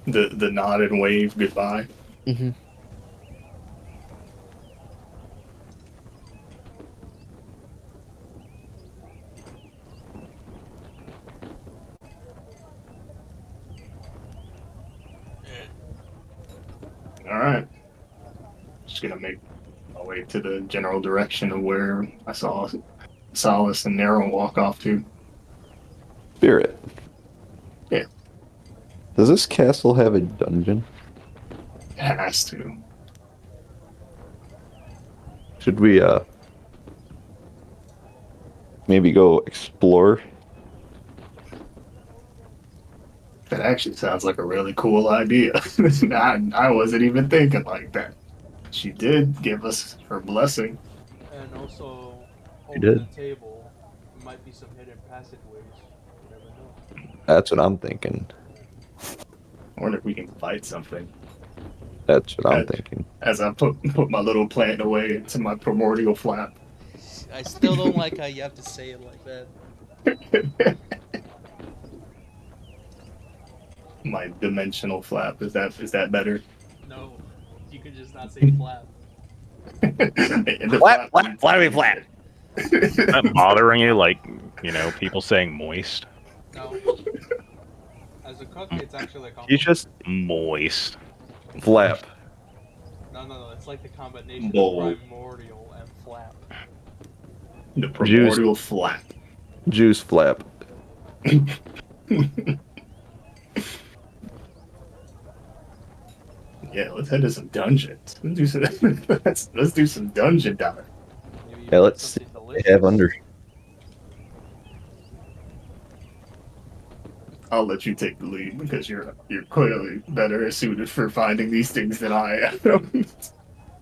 Speaker 4: The nod and wave goodbye.
Speaker 1: Mm-hmm.
Speaker 4: All right. Just gonna make my way to the general direction of where I saw Solace and Nero walk off to.
Speaker 2: Spirit.
Speaker 4: Yeah.
Speaker 2: Does this castle have a dungeon?
Speaker 4: It has to.
Speaker 2: Should we maybe go explore?
Speaker 4: That actually sounds like a really cool idea. I wasn't even thinking like that. She did give us her blessing.
Speaker 5: And also,
Speaker 2: You
Speaker 5: over
Speaker 2: did.
Speaker 5: the table might be some hidden passageways. You never know.
Speaker 2: That's what I'm thinking.
Speaker 4: I wonder if we can fight something.
Speaker 2: That's what I'm
Speaker 4: That-
Speaker 2: thinking.
Speaker 4: As I put my little plant away into my primordial flap.
Speaker 5: I still don't like how you have to say it like that.
Speaker 4: My dimensional flap. Is that better?
Speaker 5: No, you could just not say flap.
Speaker 4: The
Speaker 1: What?
Speaker 4: flap-
Speaker 1: What are we flat?
Speaker 3: Is that bothering you? Like, people saying moist?
Speaker 5: No. As a cook, it's actually a
Speaker 2: You
Speaker 5: compliment.
Speaker 2: just
Speaker 3: Moist.
Speaker 2: flap.
Speaker 5: No, it's like the combination
Speaker 4: Bowl.
Speaker 5: of primordial and flap.
Speaker 4: The primordial flap.
Speaker 2: Juice flap.
Speaker 4: Yeah, let's head to some dungeons. Let's do some dungeon dive.
Speaker 5: Maybe you
Speaker 2: Yeah,
Speaker 5: get
Speaker 2: let's see
Speaker 5: something
Speaker 2: what they have
Speaker 5: delicious.
Speaker 2: under.
Speaker 4: I'll let you take the lead because you're clearly better suited for finding these things than I am.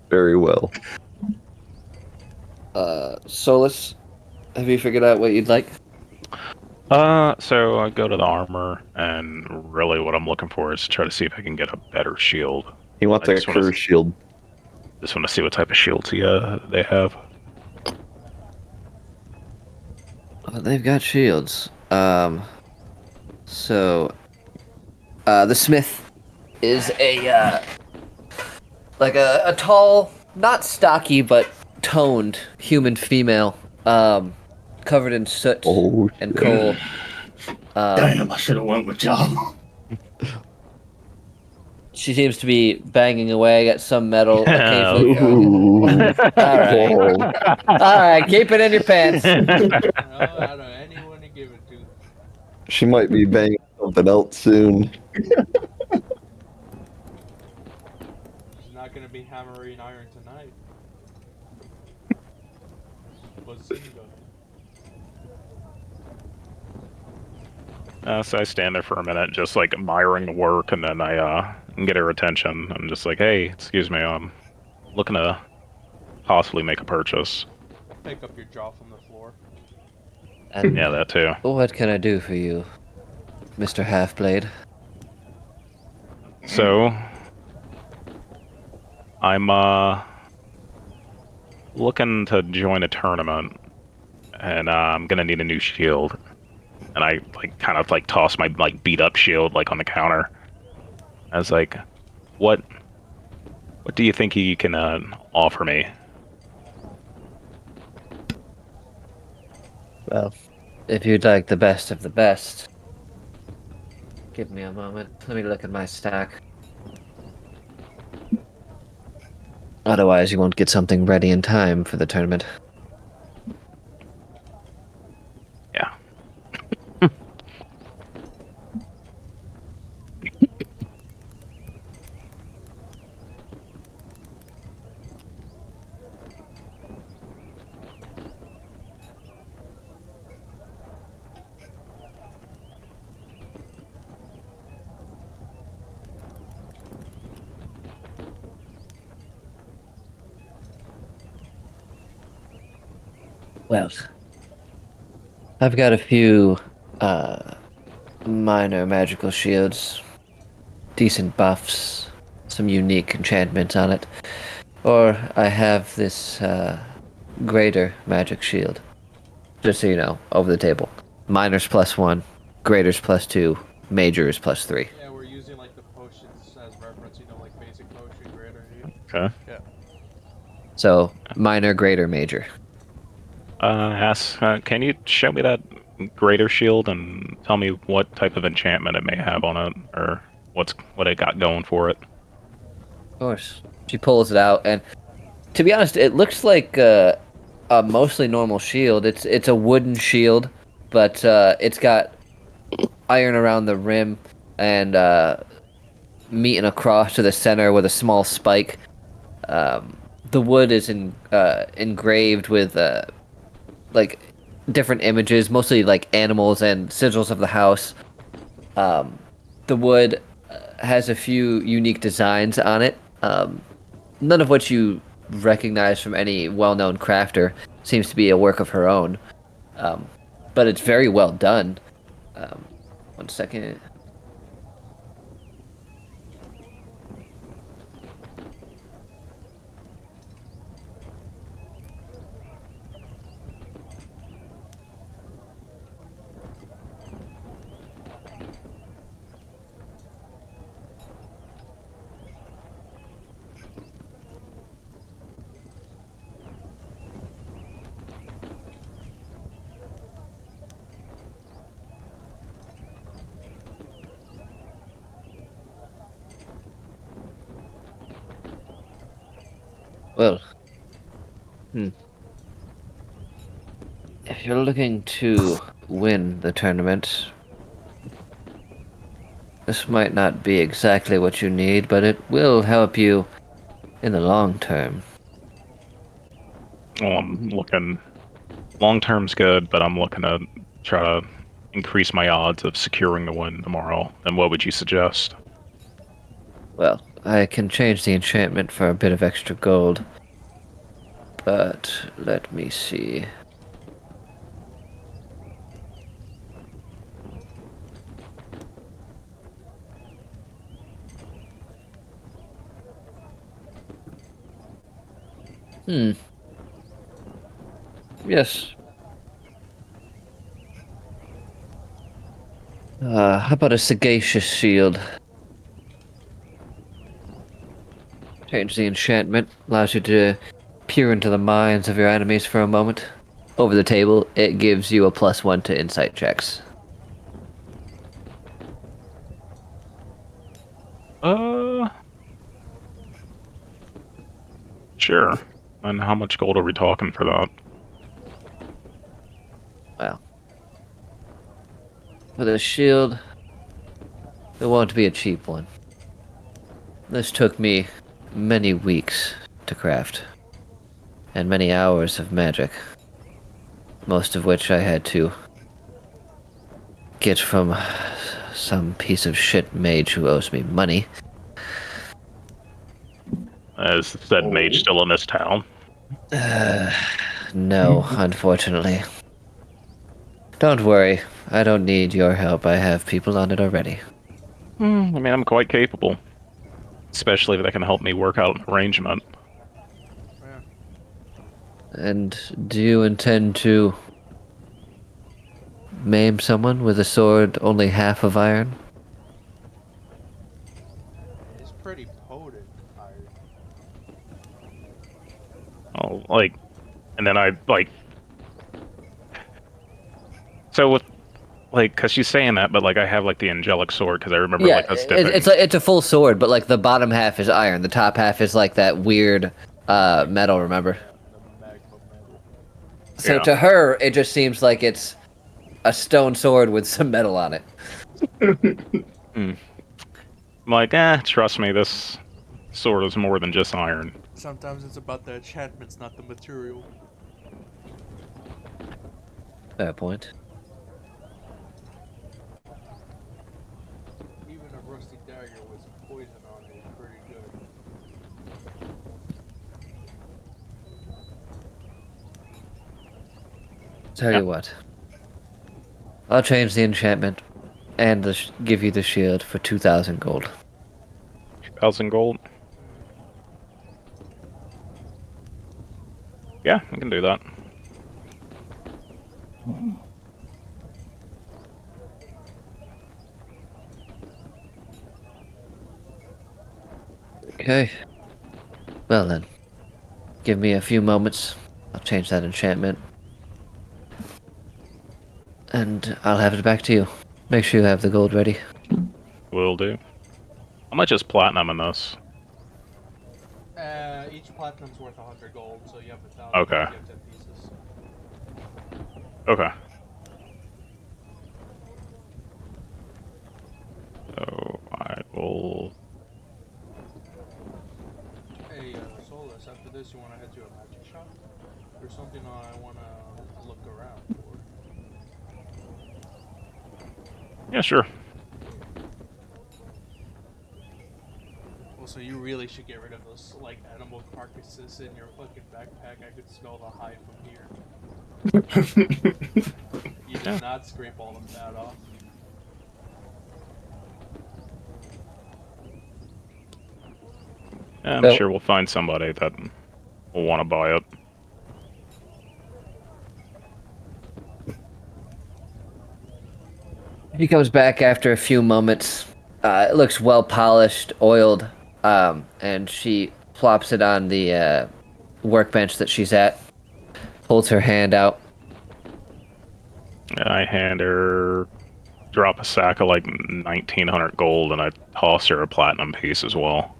Speaker 2: Very well.
Speaker 1: Solus, have you figured out what you'd like?
Speaker 3: So I go to the armor, and really what I'm looking for is to try to see if I can get a better shield.
Speaker 2: He wants
Speaker 3: I
Speaker 2: a
Speaker 3: just wanna-
Speaker 2: curse shield.
Speaker 3: Just want to see what type of shields they have.
Speaker 1: Well, they've got shields. So, the smith is like a tall, not stocky, but toned human female, covered in soot
Speaker 2: Oh,
Speaker 1: and coal.
Speaker 4: Damn, I should have went with y'all.
Speaker 1: She seems to be banging away at some metal occasionally.
Speaker 2: Ooh.
Speaker 1: All right, all right, keep it in your pants.
Speaker 5: No, I don't know anyone to give it to.
Speaker 2: She might be banging something else soon.
Speaker 5: She's not gonna be hammering iron tonight. Bazinga.
Speaker 3: So I stand there for a minute, just like admiring the work, and then I get her attention. I'm just like, hey, excuse me, I'm looking to possibly make a purchase.
Speaker 5: Pick up your jaw from the floor.
Speaker 1: And
Speaker 3: Yeah, that too.
Speaker 1: what can I do for you, Mr. Halfblade?
Speaker 3: So I'm looking to join a tournament, and I'm gonna need a new shield. And I like kind of like toss my like beat up shield like on the counter. I was like, what do you think you can offer me?
Speaker 1: Well, if you'd like the best of the best, give me a moment. Let me look at my stack. Otherwise, you won't get something ready in time for the tournament.
Speaker 3: Yeah.
Speaker 1: Well, I've got a few minor magical shields, decent buffs, some unique enchantments on it. Or I have this greater magic shield. Just so you know, over the table. Minor's +1, greater's +2, major is +3.
Speaker 5: Yeah, we're using like the potions as reference, you know, like basic potion, greater heal.
Speaker 3: Okay.
Speaker 1: So minor, greater, major.
Speaker 3: Can you show me that greater shield and tell me what type of enchantment it may have on it, or what it got going for it?
Speaker 1: Of course. She pulls it out, and to be honest, it looks like a mostly normal shield. It's a wooden shield, but it's got iron around the rim and meeting across to the center with a small spike. The wood is engraved with like different images, mostly like animals and sigils of the house. The wood has a few unique designs on it, none of which you recognize from any well-known crafter. Seems to be a work of her own, but it's very well done. 1 second. Well, if you're looking to win the tournament, this might not be exactly what you need, but it will help you in the long term.
Speaker 3: Well, I'm looking. Long term's good, but I'm looking to try to, increase my odds of securing the win tomorrow, then what would you suggest?
Speaker 1: Well, I can change the enchantment for a bit of extra gold. But let me see. Yes. How about a sagacious shield? Change the enchantment, allows you to peer into the minds of your enemies for a moment. Over the table, it gives you a +1 to insight checks.
Speaker 3: Sure. And how much gold are we talking for that?
Speaker 1: Well, for the shield, it won't be a cheap one. This took me many weeks to craft, and many hours of magic, most of which I had to get from some piece of shit mage who owes me money.
Speaker 3: Is said mage still in this town?
Speaker 1: No, unfortunately. Don't worry, I don't need your help. I have people on it already.
Speaker 3: I mean, I'm quite capable. Especially if they can help me work out an arrangement.
Speaker 5: Yeah.
Speaker 1: And do you intend to maim someone with a sword only half of iron?
Speaker 5: It's pretty potent iron.
Speaker 3: Oh, like, and then I, like... So with, like, because she's saying that, but, like, I have, like, the angelic sword, because I remember,
Speaker 1: Yeah,
Speaker 3: like, us dipping...
Speaker 1: it's a full sword, but like the bottom half is iron. The top half is like that weird metal, remember?
Speaker 5: The magma metal.
Speaker 1: So
Speaker 3: Yeah.
Speaker 1: to her, it just seems like it's a stone sword with some metal on it.
Speaker 3: I'm like, trust me, this sword is more than just iron.
Speaker 5: Sometimes it's about the enchantments, not the material.
Speaker 1: Fair point.
Speaker 5: Even a rusty dagger with some poison on it is pretty good.
Speaker 1: Tell
Speaker 3: Yeah.
Speaker 1: you what. I'll change the enchantment and give you the shield for 2,000 gold.
Speaker 3: 1,000 gold? Yeah, we can do that.
Speaker 1: Okay. Well then. Give me a few moments. I'll change that enchantment. And I'll have it back to you. Make sure you have the gold ready.
Speaker 3: Will do. How much is platinum in this?
Speaker 5: Each platinum's worth 100 gold, so you have 1,000.
Speaker 3: Okay.
Speaker 5: You have 10 pieces.
Speaker 3: Okay. So I will.
Speaker 5: Hey, Solus, after this, you want to head to a magic shop? There's something I want to look around for.
Speaker 3: Yeah, sure.
Speaker 5: Also, you really should get rid of those, like, animal carcasses in your fucking backpack. I could smell the hide from here. You did not scrape all of that off.
Speaker 3: Yeah, I'm
Speaker 1: So-
Speaker 3: sure we'll find somebody that will want to buy it.
Speaker 1: He comes back after a few moments. It looks well polished, oiled, and she plops it on the workbench that she's at. Holds her hand out.
Speaker 3: I hand her, drop a sack of like 1,900 gold, and I toss her a platinum piece as well.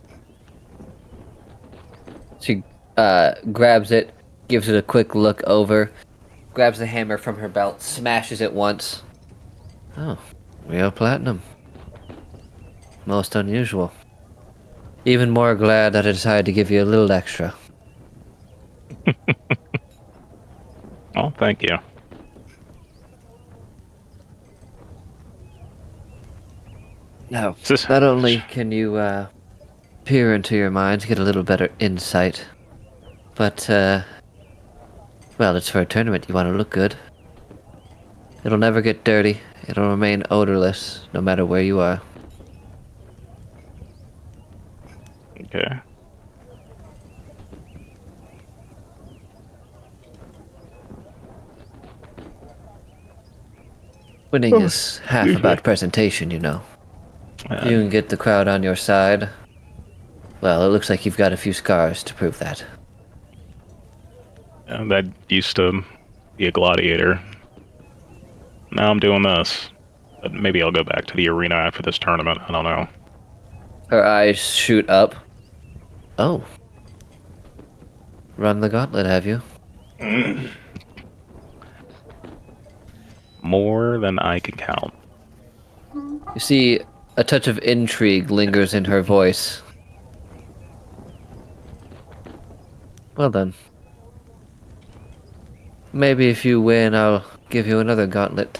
Speaker 1: She grabs it, gives it a quick look over, grabs the hammer from her belt, smashes it once. Oh, real platinum. Most unusual. Even more glad that I decided to give you a little extra.
Speaker 3: Oh, thank you.
Speaker 1: Now,
Speaker 3: Is this-
Speaker 1: not only can you peer into your mind to get a little better insight, but well, it's for a tournament. You want to look good. It'll never get dirty. It'll remain odorless, no matter where you are.
Speaker 3: Okay.
Speaker 1: Winning is half about presentation, you know. If you can get the crowd on your side, well, it looks like you've got a few scars to prove that.
Speaker 3: That used to be a gladiator. Now I'm doing this. But maybe I'll go back to the arena after this tournament. I don't know.
Speaker 1: Her eyes shoot up. Oh. Run the gauntlet, have you?
Speaker 3: More than I can count.
Speaker 1: You see, a touch of intrigue lingers in her voice. Well then. Maybe if you win, I'll give you another gauntlet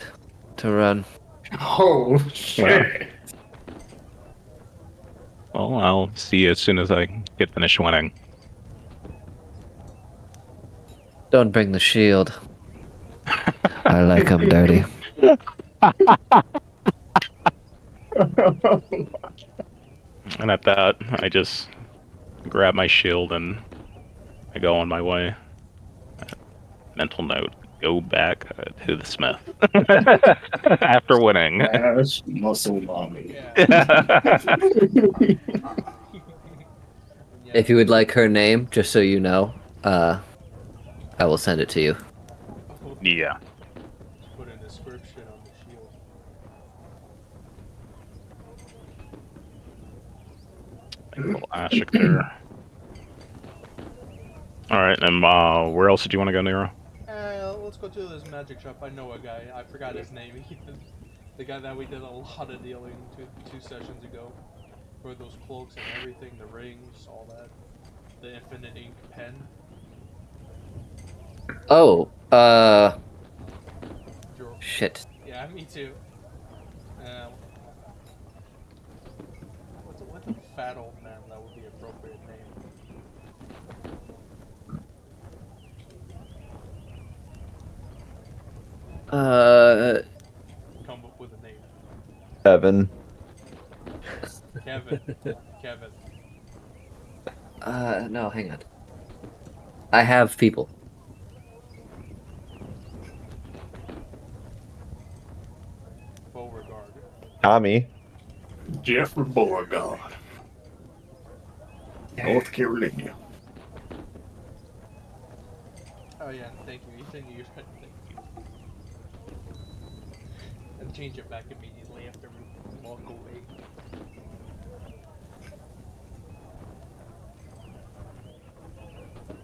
Speaker 1: to run.
Speaker 4: Oh shit!
Speaker 3: Well, I'll see you as soon as I get finished winning.
Speaker 1: Don't bring the shield. I like 'em dirty.
Speaker 3: And at that, I just grab my shield and I go on my way. Mental note: go back to the smith after winning.
Speaker 4: That's muscle mommy.
Speaker 5: Yeah.
Speaker 1: If you would like her name, just so you know, I will send it to you.
Speaker 3: Yeah.
Speaker 5: Just put a description on the shield.
Speaker 3: A little Ashik there. Alright, and where else did you want to go, Nero?
Speaker 5: Let's go to this magic shop. I know a guy. I forgot his name. The guy that we did a lot of dealing to 2 sessions ago. For those cloaks and everything, the rings, all that. The infinite ink pen.
Speaker 1: Oh,
Speaker 5: Your-
Speaker 1: shit.
Speaker 5: Yeah, me too. What's a fat old man that would be appropriate name? Come up with a name.
Speaker 2: Evan.
Speaker 5: Kevin. Kevin.
Speaker 1: No, hang on. I have people.
Speaker 5: Beauregard.
Speaker 2: Tommy.
Speaker 4: Jeffrey Beauregard, North Carolina.
Speaker 5: Oh yeah, thank you, Ethan. You thank you. And change it back immediately after we walk away.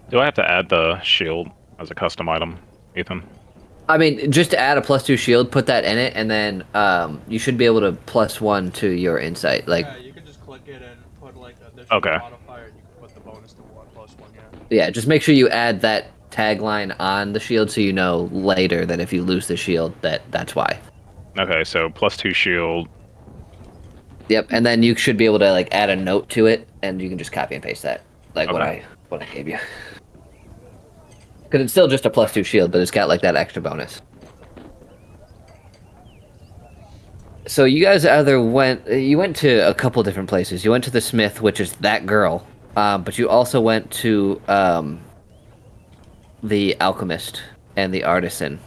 Speaker 3: Do I have to add the shield as a custom item, Ethan?
Speaker 1: I mean, just to add a +2 shield, put that in it, and then you should be able to +1 to your insight. Like,
Speaker 5: Yeah, you can just click it and put like additional
Speaker 3: Okay.
Speaker 5: modifier, and you can put the bonus to 1+1. Yeah.
Speaker 1: yeah, just make sure you add that tagline on the shield so you know later that if you lose the shield, that's why.
Speaker 3: Okay, so +2 shield.
Speaker 1: Yep, and then you should be able to like add a note to it, and you can just copy and paste that, like
Speaker 3: Okay.
Speaker 1: what I gave you. Because it's still just a +2 shield, but it's got like that extra bonus. So you guys you went to a couple different places. You went to the Smith, which is that girl, but you also went to the Alchemist and the Artisan.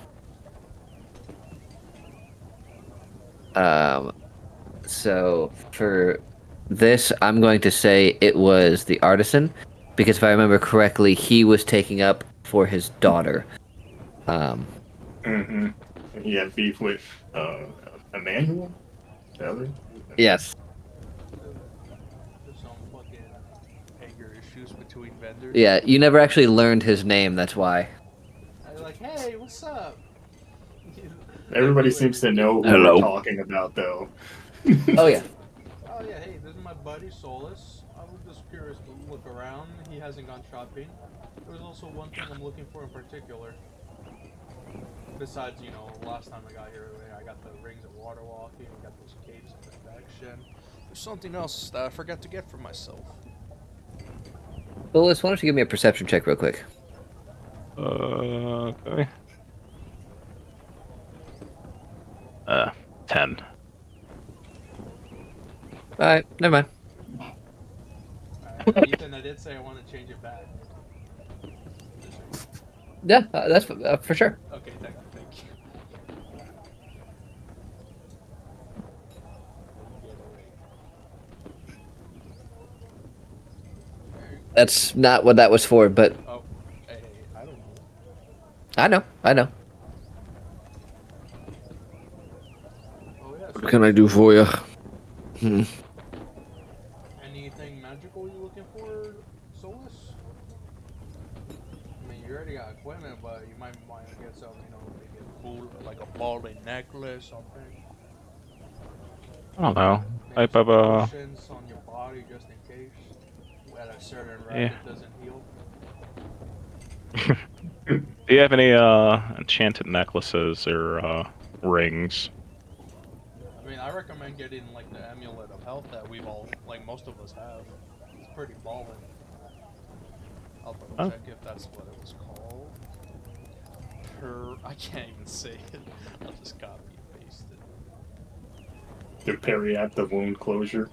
Speaker 1: So for this, I'm going to say it was the Artisan, because if I remember correctly, he was taking up for his daughter.
Speaker 4: Mm-hmm. He had beef with Emmanuel. The other.
Speaker 1: Yes.
Speaker 5: There's some fucking anger issues between vendors.
Speaker 1: Yeah, you never actually learned his name, that's why.
Speaker 5: I'm like, hey, what's up?
Speaker 4: Everybody seems to know who
Speaker 2: Hello.
Speaker 4: we're talking about, though.
Speaker 1: Oh yeah.
Speaker 5: Oh yeah, hey, this is my buddy Solus. I was just curious to look around. He hasn't gone shopping. There was also one thing I'm looking for in particular. Besides, you know, last time I got here, I got the rings of water walking, I got those caves of perfection. There's something else that I forgot to get for myself.
Speaker 1: Bullis, why don't you give me a perception check real quick?
Speaker 3: Okay. 10.
Speaker 1: Alright, never mind.
Speaker 5: Ethan, I did say I want to change it back.
Speaker 1: Yeah, that's for sure.
Speaker 5: Okay, thank you.
Speaker 1: That's not what that was for, but
Speaker 5: Oh, hey, I don't know.
Speaker 1: I know.
Speaker 5: Oh yeah.
Speaker 6: What can I do for you?
Speaker 5: Anything magical you looking for, Solus? I mean, you already got equipment, but you might want to get some, you know, maybe a cool, like a balding necklace, something.
Speaker 3: I don't know.
Speaker 5: Maybe
Speaker 3: Type
Speaker 5: some
Speaker 3: of
Speaker 5: potions on your body just in case. At a certain rate,
Speaker 3: Yeah.
Speaker 5: it doesn't heal.
Speaker 3: Do you have any enchanted necklaces or rings?
Speaker 5: I mean, I recommend getting like the amulet of health that we've all, like most of us have. It's pretty ballin'. I'll double
Speaker 3: Oh.
Speaker 5: check if that's what it was called. I can't even say it. I'll just copy and paste it.
Speaker 4: To parry at the wound closure.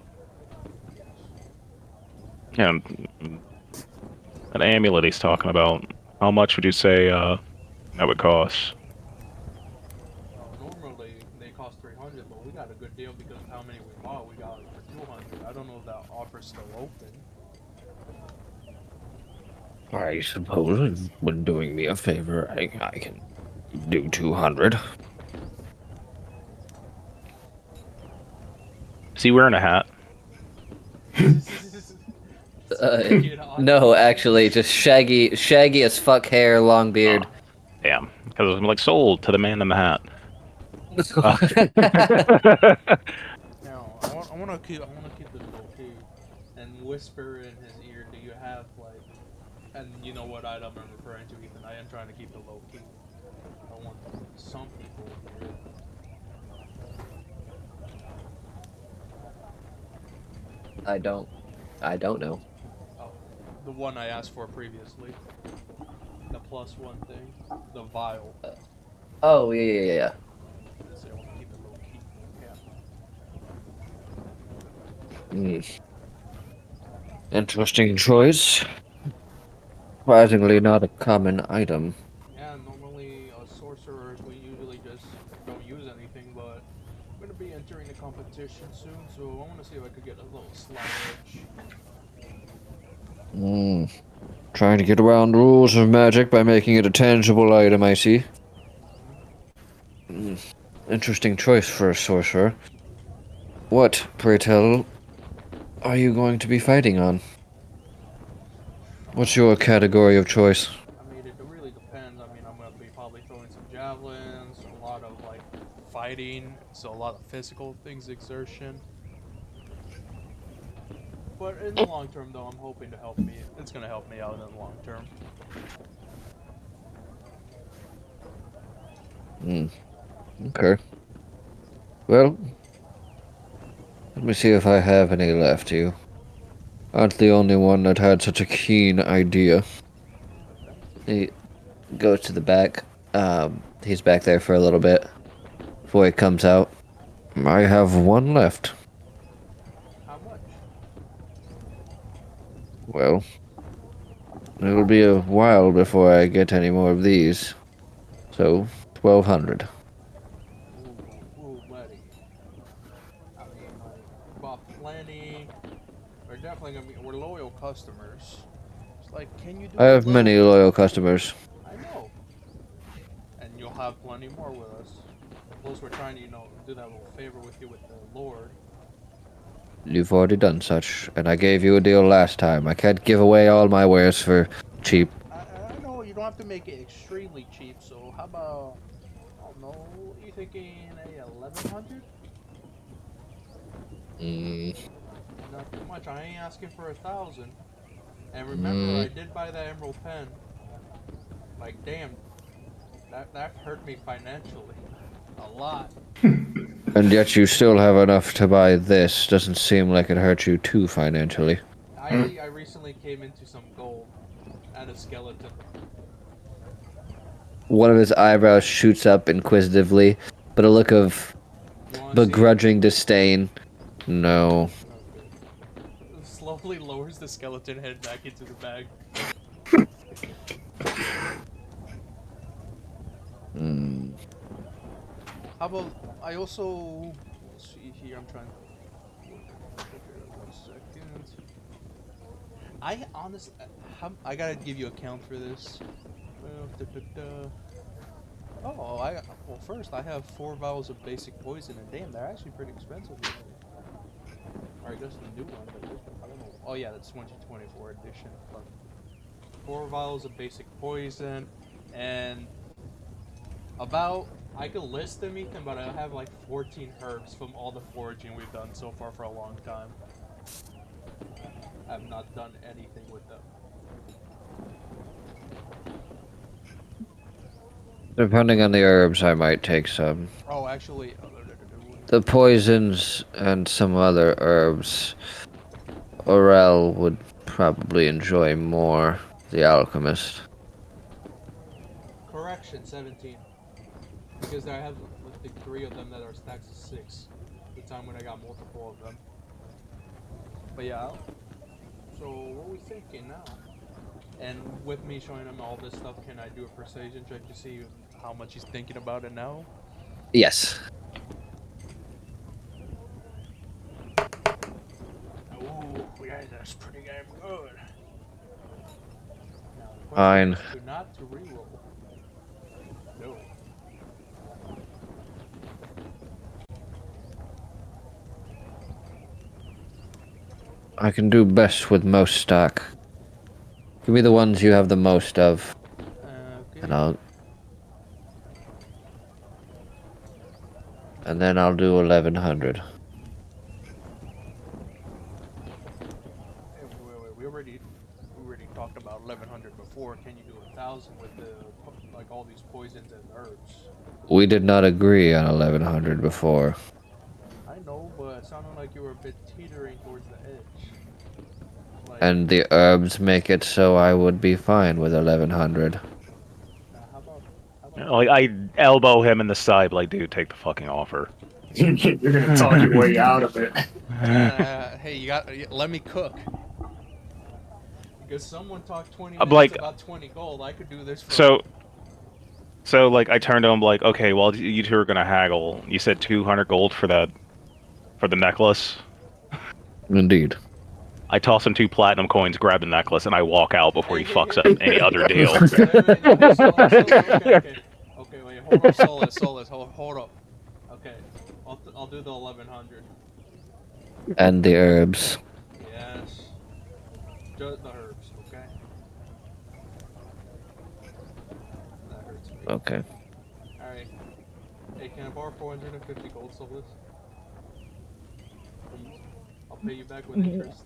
Speaker 3: Yeah, an amulet he's talking about. How much would you say that would cost?
Speaker 5: Normally they cost 300, but we got a good deal because of how many we bought. We got it for 200. I don't know if that offer's still open.
Speaker 6: I suppose when doing me a favor, I can do 200.
Speaker 3: Is he wearing a hat?
Speaker 1: No, actually, just shaggy as fuck hair, long beard.
Speaker 3: Damn, because I'm like sold to the man in the hat.
Speaker 5: Now, I want to keep this low key and whisper in his ear. Do you have like, and you know what item I'm referring to, Ethan? I am trying to keep it low key. I don't want some people to hear it.
Speaker 1: I don't know.
Speaker 5: Oh, the one I asked for previously. The +1 thing. The vial.
Speaker 1: Oh yeah.
Speaker 5: So I want to keep it low key. Yeah.
Speaker 6: Interesting choice. Surprisingly not a common item.
Speaker 5: Yeah, normally sorcerers, we usually just don't use anything, but I'm going to be entering a competition soon, so I want to see if I could get a little sledge.
Speaker 6: Trying to get around rules of magic by making it a tangible item, I see. Interesting choice for a sorcerer. What, pray tell, are you going to be fighting on? What's your category of choice?
Speaker 5: I mean, it really depends. I mean, I'm going to be probably throwing some javelins, a lot of, like, fighting, so a lot of physical things, exertion. But in the long term, though, I'm hoping to help me. It's going to help me out in the long term.
Speaker 6: Okay. Well, let me see if I have any left. You aren't the only one that had such a keen idea.
Speaker 1: He goes to the back. He's back there for a little bit before he comes out.
Speaker 6: I have one left.
Speaker 5: How much?
Speaker 6: Well, it'll be a while before I get any more of these. So, 1,200.
Speaker 5: Ooh, buddy. I mean, like, bought plenty. We're definitely gonna be. We're loyal customers. It's like, can you do?
Speaker 6: I have
Speaker 5: a
Speaker 6: many
Speaker 5: little-
Speaker 6: loyal customers.
Speaker 5: I know. And you'll have plenty more with us. Plus, we're trying to, you know, do that little favor with you with the Lord.
Speaker 6: You've already done such, and I gave you a deal last time. I can't give away all my wares for cheap.
Speaker 5: I know you don't have to make it extremely cheap. So how about? I don't know. What are you thinking? A 1,100? Not too much. I ain't asking for 1,000. And remember, I did buy that emerald pen. Like, damn. That hurt me financially. A lot.
Speaker 6: And yet you still have enough to buy this. Doesn't seem like it hurt you too financially.
Speaker 5: I recently came into some gold and a skeleton.
Speaker 1: One of his eyebrows shoots up inquisitively, but a look of
Speaker 5: You wanna see?
Speaker 1: begrudging disdain. No.
Speaker 5: Okay. Slowly lowers the skeleton head back into the bag.
Speaker 6: Hmm.
Speaker 5: How about I also let's see here. I'm trying. Okay, 1 second. I honestly, I gotta give you a count for this. Oh, well first I have 4 vials of basic poison, and damn, they're actually pretty expensive. Or I guess the new one, but this one, I don't know. Oh yeah, that's 2024 edition. But 4 vials of basic poison, and about, I could list them, Ethan, but I have like 14 herbs from all the foraging we've done so far for a long time. I have not done anything with them.
Speaker 6: Depending on the herbs, I might take some.
Speaker 5: Oh, actually,
Speaker 6: The poisons and some other herbs. Aurel would probably enjoy more. The alchemist.
Speaker 5: correction, 17. Because I have like 3 of them that are stacks of 6. The time when I got multiple of them. But yeah, so what are we thinking now? And with me showing him all this stuff, can I do a persuasion check to see how much he's thinking about it now?
Speaker 1: Yes.
Speaker 5: Ooh, yeah, that's pretty damn good. Now, the question
Speaker 6: Fine.
Speaker 5: is to not to reroll. No.
Speaker 6: I can do best with most stock. Give me the ones you have the most of,
Speaker 5: Okay.
Speaker 6: and then I'll do 1100.
Speaker 5: Hey, wait, we already talked about 1100 before. Can you do 1,000 with the like all these poisons and herbs?
Speaker 6: We did not agree on 1100 before.
Speaker 5: I know, but it sounded like you were a bit teetering towards the edge. Like,
Speaker 6: And the herbs make it so I would be fine with 1100.
Speaker 5: how about
Speaker 3: Like I elbow him in the side, like, dude, take the fucking offer.
Speaker 4: You're gonna talk your way out of it.
Speaker 5: hey, let me cook. Because someone talked 20
Speaker 3: I'm
Speaker 5: minutes
Speaker 3: like-
Speaker 5: about 20 gold. I could do this for
Speaker 3: So like I turned to him like, okay, well you two are gonna haggle. You said 200 gold for the necklace.
Speaker 6: Indeed.
Speaker 3: I toss him 2 platinum coins, grab the necklace, and I walk out before he fucks up any other deal.
Speaker 5: Okay, wait, hold up, Solus, hold up. Okay, I'll do the 1100.
Speaker 6: And the herbs.
Speaker 5: Yes. Just the herbs, okay? That hurts me.
Speaker 6: Okay.
Speaker 5: Alright. Hey, can I borrow 450 gold, Solus? Please. I'll pay you back with interest.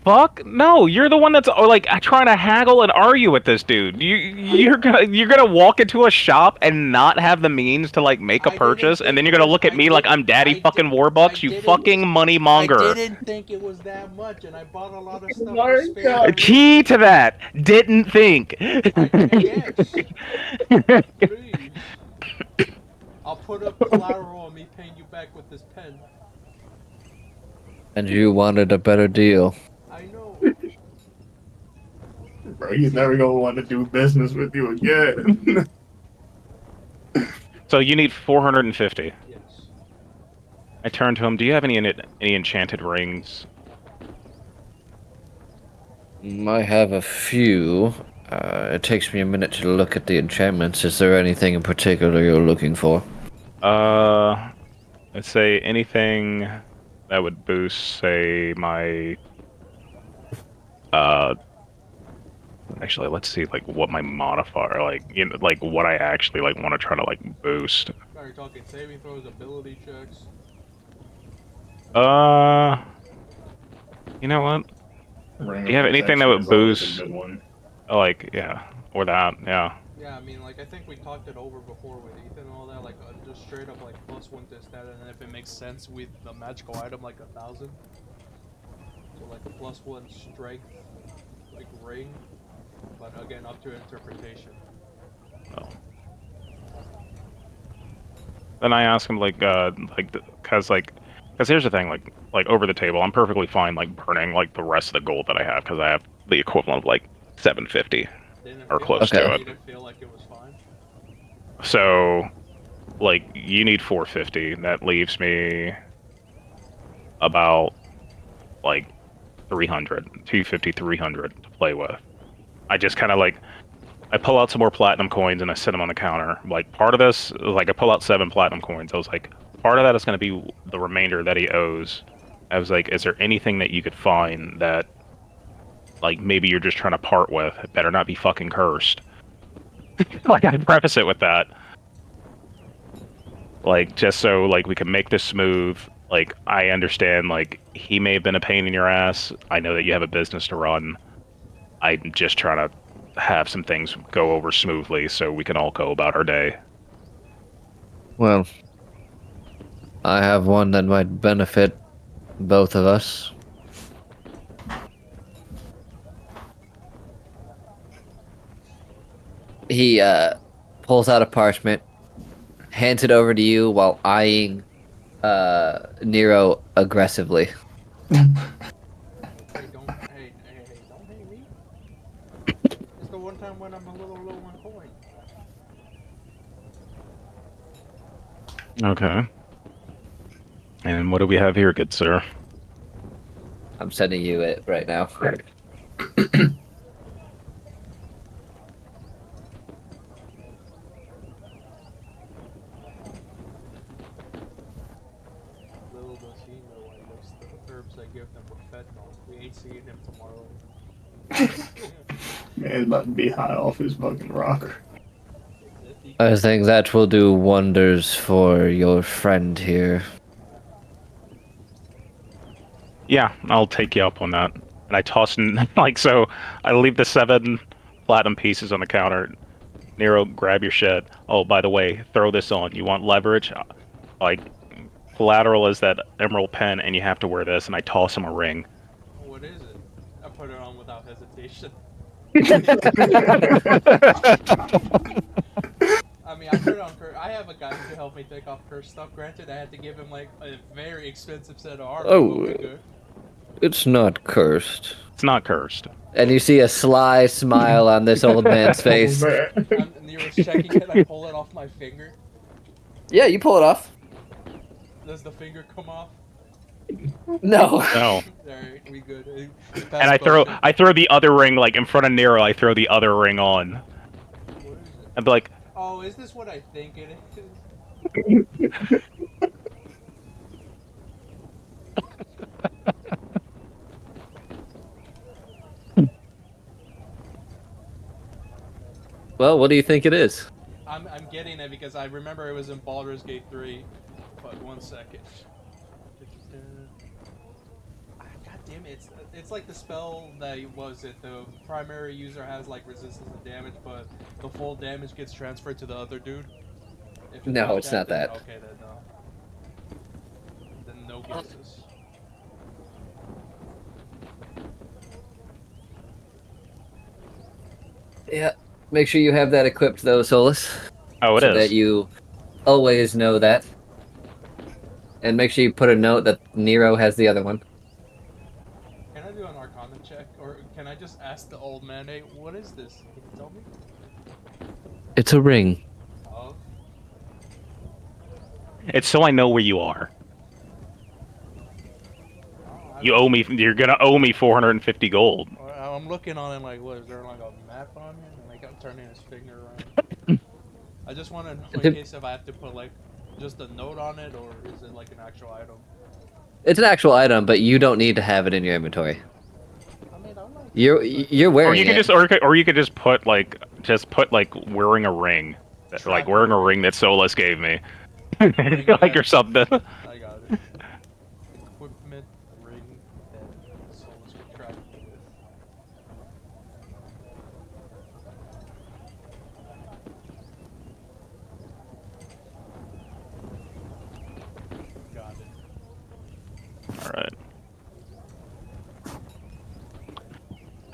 Speaker 3: Fuck no! You're the one that's like trying to haggle and argue with this dude. You're gonna walk into a shop and not have the means to like make a
Speaker 5: I
Speaker 3: purchase,
Speaker 5: didn't
Speaker 3: and then
Speaker 5: think
Speaker 3: you're gonna
Speaker 5: it was-
Speaker 3: look at
Speaker 5: I
Speaker 3: me like
Speaker 5: didn't-
Speaker 3: I'm Daddy
Speaker 5: I
Speaker 3: fucking
Speaker 5: did-
Speaker 3: Warbucks.
Speaker 5: I
Speaker 3: You
Speaker 5: didn't-
Speaker 3: fucking money monger.
Speaker 5: I didn't think it was that much, and I bought a lot of stuff for spare.
Speaker 3: Key to that. Didn't think.
Speaker 5: I guess. Please. I'll put up collateral on me paying you back with this pen.
Speaker 6: And you wanted a better deal.
Speaker 5: I know.
Speaker 4: Bro, he's never gonna want to do business with you again.
Speaker 3: So you need 450.
Speaker 5: Yes.
Speaker 3: I turn to him. Do you have any enchanted rings?
Speaker 6: I have a few. It takes me a minute to look at the enchantments. Is there anything in particular you're looking for?
Speaker 3: Let's say anything that would boost, say, my. Actually, let's see, like, what my modifier, like, like what I actually like want to try to like boost.
Speaker 5: Are you talking saving throws, ability checks?
Speaker 3: You know what?
Speaker 4: Ring
Speaker 3: Do you have
Speaker 4: of
Speaker 3: anything that would
Speaker 4: protection is always
Speaker 3: boost-
Speaker 4: a good one.
Speaker 3: Like, yeah, or that, yeah.
Speaker 5: Yeah, I mean, like, I think we talked it over before with Ethan and all that, like, just straight up, like, +1 to stat, and then if it makes sense with the magical item, like, 1,000. So, like, a +1 strength, like, ring, but again, up to interpretation.
Speaker 3: Oh. Then I ask him because here's the thing, like over the table, I'm perfectly fine like burning like the rest of the gold that I have because I have the equivalent of like 750
Speaker 5: Didn't it
Speaker 3: or
Speaker 5: feel
Speaker 3: close
Speaker 5: like,
Speaker 1: Okay.
Speaker 3: to it.
Speaker 5: Did it feel like it was fine?
Speaker 3: So, like you need 450. That leaves me about like 300, 250, 300 to play with. I just kind of like I pull out some more platinum coins and I sit them on the counter. Like part of this, like I pull out 7 platinum coins. I was like, part of that is going to be the remainder that he owes. I was like, is there anything that you could find that, like, maybe you're just trying to part with? It better not be fucking cursed. Like I preface it with that, like just so like we can make this smooth. Like I understand, like he may have been a pain in your ass. I know that you have a business to run. I'm just trying to have some things go over smoothly so we can all go about our day.
Speaker 6: Well, I have one that might benefit both of us.
Speaker 1: He pulls out a parchment, hands it over to you while eyeing Nero aggressively.
Speaker 5: Hey, don't hate me. It's the one time when I'm a little low on coin.
Speaker 3: Okay. And what do we have here, good sir?
Speaker 1: I'm sending you it right now.
Speaker 5: Little does he know I mix the herbs I give them with fentanyl. We ain't seeing him tomorrow.
Speaker 4: Man's about to be high off his fucking rocker.
Speaker 6: I think that will do wonders for your friend here.
Speaker 3: Yeah, I'll take you up on that. And I toss in, like, so I leave the 7 platinum pieces on the counter. Nero, grab your shit. Oh, by the way, throw this on. You want leverage? Like, collateral is that emerald pen, and you have to wear this. And I toss him a ring.
Speaker 5: What is it? I put it on without hesitation. I mean, I put it on curse. I have a guy who can help me take off curse stuff. Granted, I had to give him like a very expensive set of armor.
Speaker 6: Oh.
Speaker 5: But we good.
Speaker 6: It's not cursed.
Speaker 3: It's not cursed.
Speaker 1: And you see a sly smile on this old man's face.
Speaker 4: Oh, man.
Speaker 5: I'm Nero's checking it. I pull it off my finger.
Speaker 1: Yeah, you pull it off.
Speaker 5: Does the finger come off?
Speaker 1: No.
Speaker 3: No.
Speaker 5: Alright, we good.
Speaker 3: And I throw the other ring, like, in front of Nero, I throw the other ring on.
Speaker 5: What is it?
Speaker 3: I'd be like,
Speaker 5: Oh, is this what I think it is?
Speaker 1: Well, what do you think it is?
Speaker 5: I'm getting it because I remember it was in Baldur's Gate 3. But 1 second. God damn it! It's like the spell that was it. The primary user has like resistance to damage, but the full damage gets transferred to the other dude. If
Speaker 1: No, it's not
Speaker 5: then-
Speaker 1: that.
Speaker 5: Okay, then no. Then no guesses.
Speaker 1: Yeah. Make sure you have that equipped though, Solus.
Speaker 3: oh, it
Speaker 1: so
Speaker 3: is.
Speaker 1: that you always know that. And make sure you put a note that Nero has the other one.
Speaker 5: Can I do an Arcana check, or can I just ask the old man, "Hey, what is this? Can you tell me?"
Speaker 6: It's a ring.
Speaker 5: Oh,
Speaker 3: It's so I know where you are. You're gonna owe me 450 gold.
Speaker 5: I'm looking on it like, what is there like a map on it? And like I'm turning his finger around. I just want to know in case if I have to put like just a note on it, or is it like an actual item?
Speaker 1: It's an actual item, but you don't need to have it in your inventory.
Speaker 5: I mean, I'm like,
Speaker 1: You're wearing
Speaker 3: Or you could
Speaker 1: it.
Speaker 3: or you could just put like wearing a ring. Like wearing a ring that Solus gave me. Like or something.
Speaker 5: I got it. Equipment ring that Solus contracted with.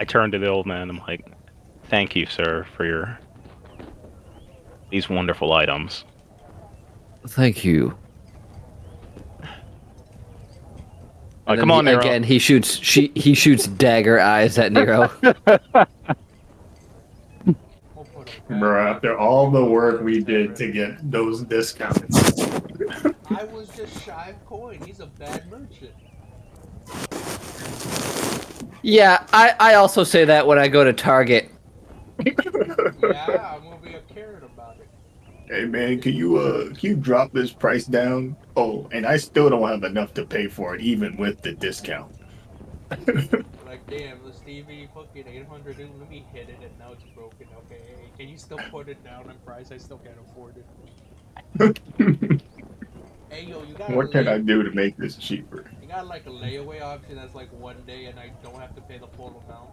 Speaker 3: I turn to the old man. I'm like, "Thank you, sir, for these wonderful items."
Speaker 6: Thank you.
Speaker 3: Like,
Speaker 1: And
Speaker 3: come
Speaker 1: then
Speaker 3: on, Nero.
Speaker 1: again, he shoots dagger eyes at Nero.
Speaker 5: We'll put him back.
Speaker 4: Bro, after all the work we did to get those discounts.
Speaker 5: I was just shy of coin. He's a bad merchant.
Speaker 1: Yeah, I also say that when I go to Target.
Speaker 5: Yeah, I'm gonna be a Karen about it.
Speaker 4: Hey man, can you drop this price down? Oh, and I still don't have enough to pay for it, even with the discount.
Speaker 5: Like, damn, the Stevie fucking 800, dude, let me hit it and now it's broken. Okay, can you still put it down in price? I still can't afford it. Hey, yo, you got
Speaker 4: What can I do to make this cheaper?
Speaker 5: You got like a layaway option that's like 1 day and I don't have to pay the full amount.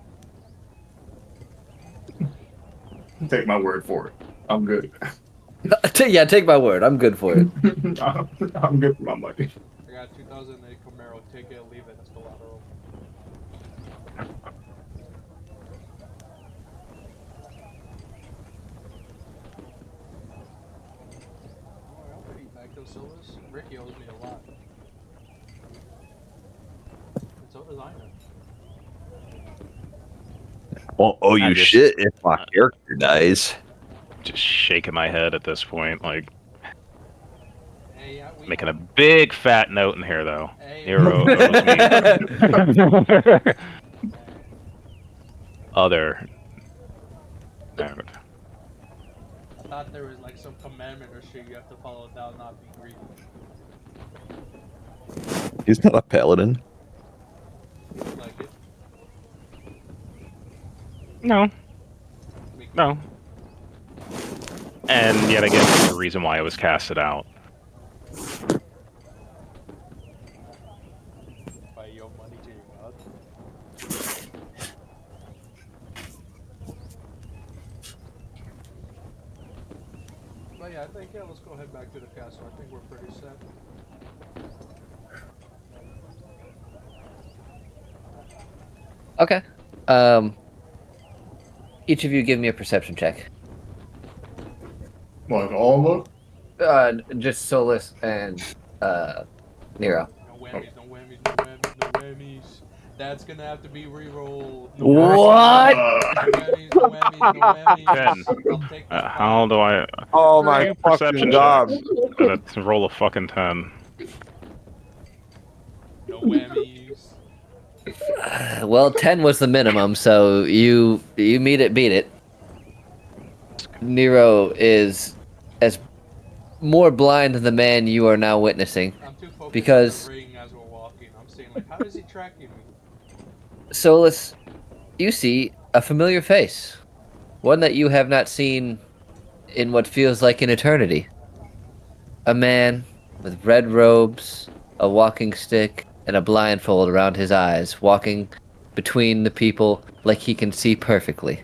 Speaker 4: Take my word for it. I'm good.
Speaker 1: Yeah, take my word. I'm good for it.
Speaker 4: I'm good for my money.
Speaker 5: I got 2008 Camaro, take it, leave it, it's collateral. Alright, I'll pay you back those silvers. Ricky owes me a lot. And so does Ina.
Speaker 2: Won't owe you
Speaker 3: just-
Speaker 2: shit if my character dies.
Speaker 3: Just shaking my head at this point, like
Speaker 5: Hey, yeah, we
Speaker 3: making a big fat note in here though.
Speaker 5: Hey,
Speaker 3: Nero owes me other note.
Speaker 5: I thought there was like some commandment or shit you have to follow down, not be greedy.
Speaker 2: He's not a paladin.
Speaker 5: Like it.
Speaker 3: No,
Speaker 5: Make
Speaker 3: no. And yet again, the reason why I was casted out.
Speaker 5: By your money to your god. But yeah, I think let's go head back to the castle. I think we're pretty set.
Speaker 1: Okay. Each of you give me a perception check.
Speaker 4: Like all of them?
Speaker 1: Just Solus and Nero.
Speaker 5: No whammies, no whammies, no whammies, no whammies. That's gonna have to be re-rolled. No
Speaker 1: What?
Speaker 5: whammies, no whammies, no whammies.
Speaker 3: Ben,
Speaker 5: I'll take this
Speaker 3: How do I
Speaker 2: Oh
Speaker 3: my
Speaker 2: fucking god.
Speaker 3: let's roll a fucking 10?
Speaker 5: No whammies.
Speaker 1: Well, 10 was the minimum, so you meet it, beat it. Nero is as more blind than the man you are now witnessing.
Speaker 5: I'm too focused
Speaker 1: Because-
Speaker 5: on the ring as we're walking. I'm saying like, how is he tracking me?
Speaker 1: Solus, you see a familiar face. One that you have not seen in what feels like an eternity. A man with red robes, a walking stick, and a blindfold around his eyes, walking between the people like he can see perfectly.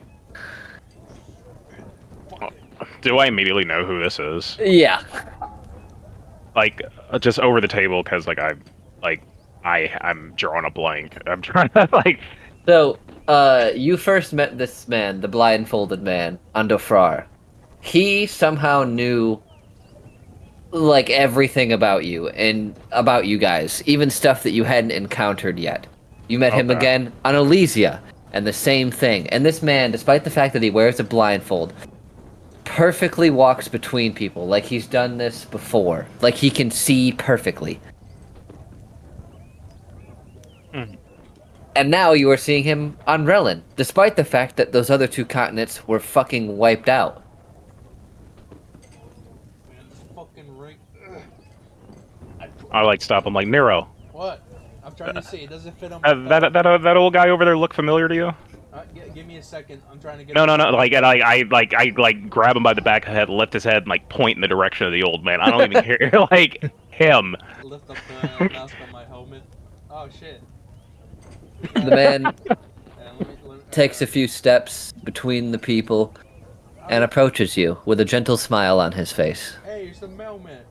Speaker 3: Do I immediately know who this is?
Speaker 1: Yeah.
Speaker 3: Like, just over the table, because I'm drawing a blank. I'm trying to like.
Speaker 1: So, you first met this man, the blindfolded man, Andofrar. He somehow knew, like, everything about you, and about you guys, even stuff that you hadn't encountered yet. You met him
Speaker 3: Okay.
Speaker 1: again on Elysia, and the same thing. And this man, despite the fact that he wears a blindfold, perfectly walks between people, like he's done this before. Like he can see perfectly.
Speaker 3: Mhm.
Speaker 1: And now you are seeing him on Relin, despite the fact that those other two continents were fucking wiped out.
Speaker 5: Man, this fucking ring. Ugh.
Speaker 3: I like stop. I'm like Nero.
Speaker 5: What? I'm trying to see. It doesn't fit on my
Speaker 3: That old guy over there look familiar to you?
Speaker 5: Give me a second. I'm trying to get.
Speaker 3: No. Like I grab him by the back of the head, lift his head, and like point in the direction of the old man. I don't even hear like him.
Speaker 5: Lift up the mask on my helmet. Oh shit.
Speaker 1: The man
Speaker 5: And
Speaker 1: takes a few steps between the people and approaches you with a gentle smile on his face.
Speaker 5: Hey, it's the mailman.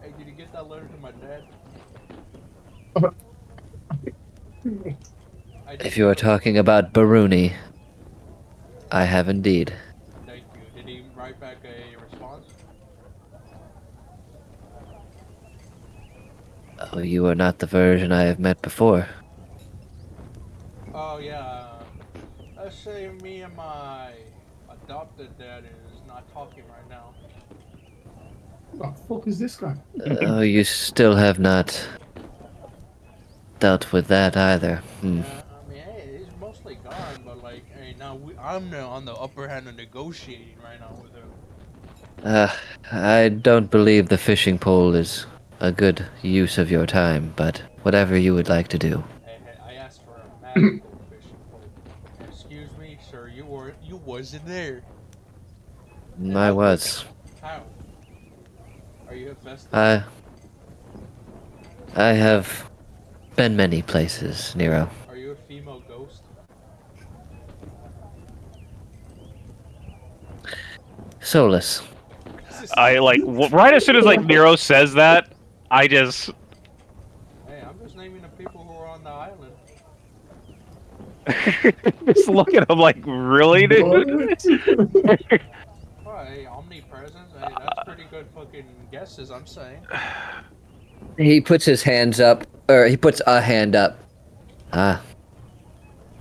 Speaker 5: Hey, did you get that letter to my dad? did
Speaker 1: If you are talking about Baruni, I have indeed.
Speaker 5: Thank you. Did he write back a response?
Speaker 1: Oh, you are not the version I have met before.
Speaker 5: Oh yeah. Let's say me and my adopted dad is not talking right now.
Speaker 4: Who the fuck is this guy?
Speaker 1: Oh, you still have not dealt with that either.
Speaker 5: Yeah, I mean, hey, he's mostly gone, but like, hey, now I'm on the upper hand of negotiating right now with him.
Speaker 1: I don't believe the fishing pole is a good use of your time, but whatever you would like to do.
Speaker 5: Hey, I asked for a magical fishing pole. Excuse me, sir, you wasn't there. And
Speaker 1: I
Speaker 5: how could-
Speaker 1: was.
Speaker 5: How? Are you infested?
Speaker 1: I have been many places, Nero.
Speaker 5: Are you a female ghost?
Speaker 1: Solus.
Speaker 3: I like right as soon as like Nero says that, I just
Speaker 5: Hey, I'm just naming the people who are on the island.
Speaker 3: just look at him like, really, dude?
Speaker 5: Oh, hey, omnipresence. Hey, that's pretty good fucking guesses. I'm saying.
Speaker 1: He puts his hands up, or he puts a hand up. Ah,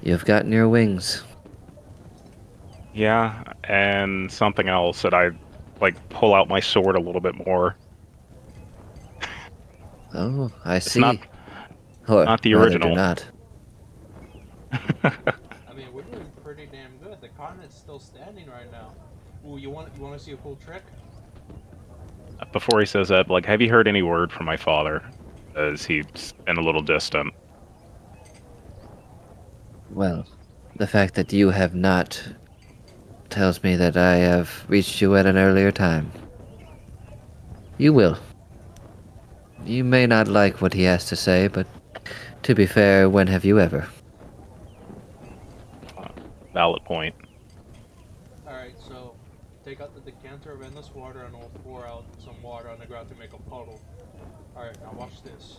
Speaker 1: you've gotten your wings.
Speaker 3: Yeah, and something else that I like pull out my sword a little bit more.
Speaker 1: Oh, I
Speaker 3: It's
Speaker 1: see.
Speaker 3: not
Speaker 1: Or
Speaker 3: not the
Speaker 1: rather, do
Speaker 3: original.
Speaker 1: not.
Speaker 5: I mean, we're doing pretty damn good. The continent's still standing right now. Ooh, you want to see a cool trick?
Speaker 3: Before he says that, like, have you heard any word from my father? As he's been a little distant.
Speaker 1: Well, the fact that you have not tells me that I have reached you at an earlier time. You will. You may not like what he has to say, but to be fair, when have you ever?
Speaker 3: Valid point.
Speaker 5: Alright, so take out the decanter of endless water and we'll pour out some water on the ground to make a puddle. Alright, now watch this.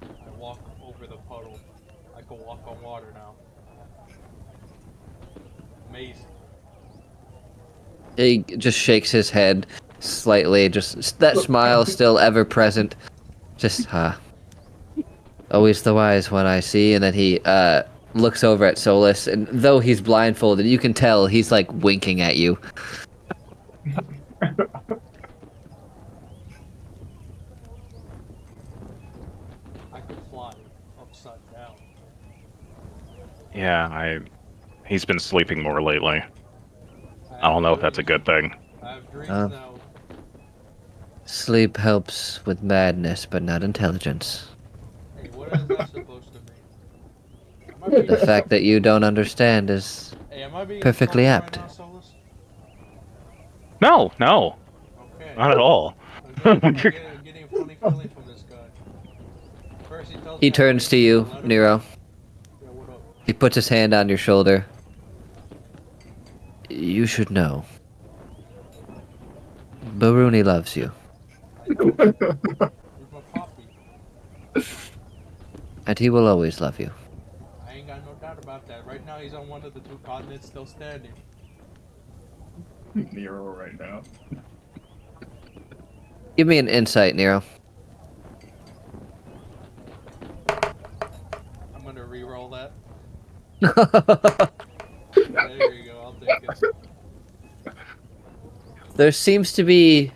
Speaker 5: I walk over the puddle. I can walk on water now. Amazing.
Speaker 1: He just shakes his head slightly, just that smile still ever present. Just, always the wise one I see, and then he, looks over at Solus, and though he's blindfolded, you can tell he's, like, winking at you.
Speaker 5: I could fly upside down.
Speaker 3: Yeah, he's been sleeping more lately. I don't know if that's a good thing.
Speaker 5: I have dreams
Speaker 1: Um,
Speaker 5: now.
Speaker 1: Sleep helps with madness, but not intelligence.
Speaker 5: Hey, what is that supposed to mean? Am I being,
Speaker 1: The fact that you don't understand is
Speaker 5: hey, am I being
Speaker 1: perfectly
Speaker 5: funny
Speaker 1: apt.
Speaker 5: Right now, Solus?
Speaker 3: No, no,
Speaker 5: Okay.
Speaker 3: not at all.
Speaker 5: I'm getting a funny feeling from this guy. First he tells
Speaker 1: He
Speaker 5: me I
Speaker 1: turns
Speaker 5: can
Speaker 1: to you,
Speaker 5: let him-
Speaker 1: Nero.
Speaker 5: Yeah, what up?
Speaker 1: He puts his hand on your shoulder. You should know. Baruni loves you,
Speaker 5: He's my poppy.
Speaker 1: and he will always love you.
Speaker 5: I ain't got no doubt about that. Right now he's on one of the two continents still standing.
Speaker 4: Nero right now.
Speaker 1: Give me an insight, Nero.
Speaker 5: I'm gonna re-roll that. There you go, I'll take it.
Speaker 1: There seems to be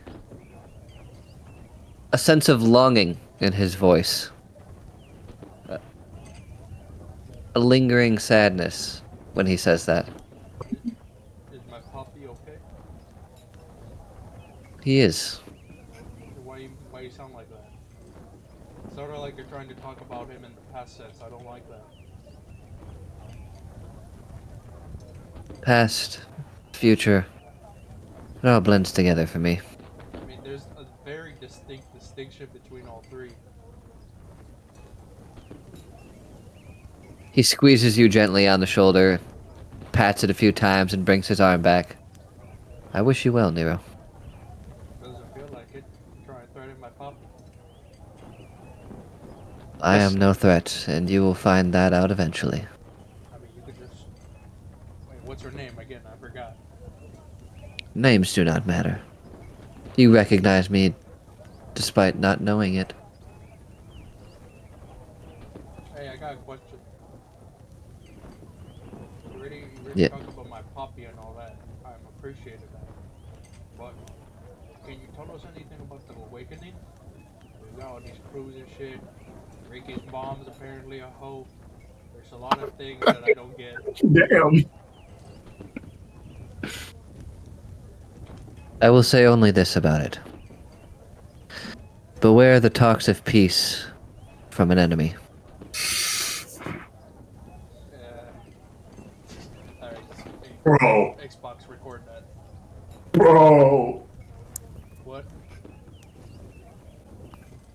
Speaker 1: a sense of longing in his voice. A lingering sadness when he says that.
Speaker 5: Is my puppy okay?
Speaker 1: He is.
Speaker 5: Why you sound like that? Sort of like you're trying to talk about him in the past sense. I don't like that.
Speaker 1: Past, future, it all blends together for me.
Speaker 5: I mean, there's a very distinct distinction between all three.
Speaker 1: He squeezes you gently on the shoulder, pats it a few times, and brings his arm back. I wish you well, Nero.
Speaker 5: Doesn't feel like it. Try and threaten my puppy.
Speaker 1: I
Speaker 3: Yes.
Speaker 1: am no threat, and you will find that out eventually.
Speaker 5: what's her name again? I forgot.
Speaker 1: Names do not matter. You recognize me despite not knowing it.
Speaker 5: Hey, I got a question. You ready
Speaker 1: Yeah.
Speaker 5: talk about my puppy and all that? I'm appreciative of that. But can you tell us anything about the awakening? We got all these crews and shit. Ricky's mom's apparently a hoe. There's a lot of things that I don't get.
Speaker 4: Damn.
Speaker 1: I will say only this about it. Beware the talks of peace from an enemy.
Speaker 5: Alright,
Speaker 4: Bro.
Speaker 5: Xbox, record that.
Speaker 4: Bro.
Speaker 5: What?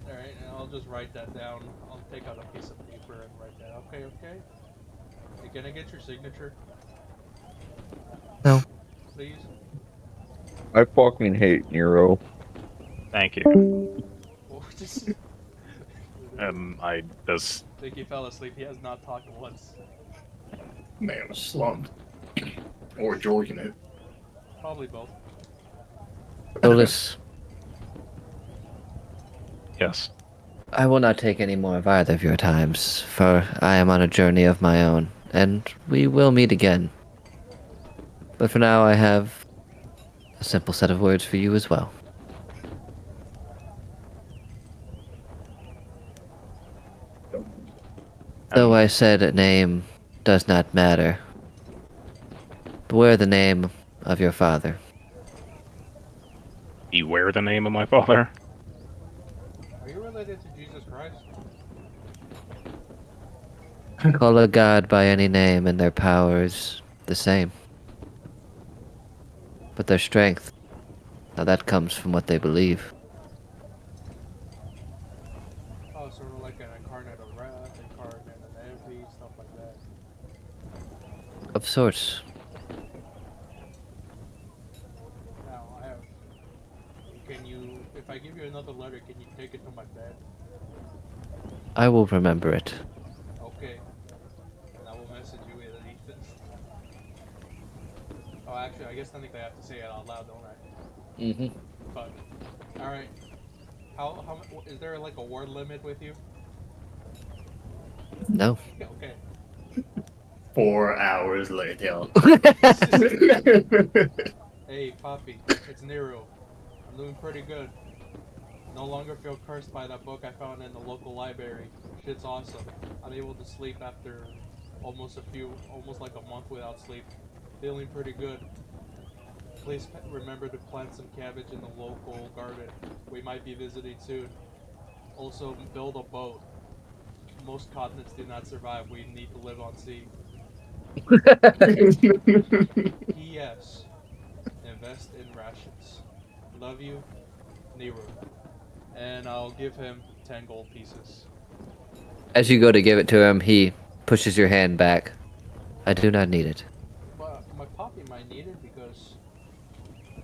Speaker 5: Alright, and I'll just write that down. I'll take out a piece of paper and write that. Okay, okay? Hey, can I get your signature?
Speaker 1: No.
Speaker 5: Please?
Speaker 2: I fucking hate Nero.
Speaker 3: Thank you.
Speaker 5: Oh, just...
Speaker 3: I just
Speaker 5: think he fell asleep. He has not talked once.
Speaker 4: Man, a slump. Or jorking it.
Speaker 5: Probably both.
Speaker 1: Solus,
Speaker 3: yes.
Speaker 1: I will not take any more of either of your times, for I am on a journey of my own, and we will meet again. But for now, I have a simple set of words for you as well. Though I said a name does not matter, beware the name of your father.
Speaker 3: Beware the name of my father.
Speaker 5: Are you related to Jesus Christ?
Speaker 1: Call a god by any name, and their power is the same. But their strength, now that comes from what they believe.
Speaker 5: Oh, sort of like an incarnate of wrath, incarnate of envy, stuff like that.
Speaker 1: Of sorts.
Speaker 5: Now, I have... Can you... If I give you another letter, can you take it to my bed?
Speaker 1: I will remember it.
Speaker 5: Okay. And I will message you with Ethan. Oh, actually, I guess I think I have to say it out loud, don't I?
Speaker 1: Mm-hmm.
Speaker 5: But, alright. How is there like a word limit with you?
Speaker 1: No.
Speaker 5: Okay.
Speaker 4: 4 hours later.
Speaker 5: Hey, Poppy, it's Nero. I'm doing pretty good. No longer feel cursed by that book I found in the local library. Shit's awesome. I'm able to sleep after almost like a month without sleep. Feeling pretty good. Please remember to plant some cabbage in the local garden. We might be visiting soon. Also, build a boat. Most continents do not survive. We need to live on sea. P.S. Invest in rations. Love you, Nero. And I'll give him 10 gold pieces.
Speaker 1: As you go to give it to him, he pushes your hand back. I do not need it.
Speaker 5: But my Poppy might need it because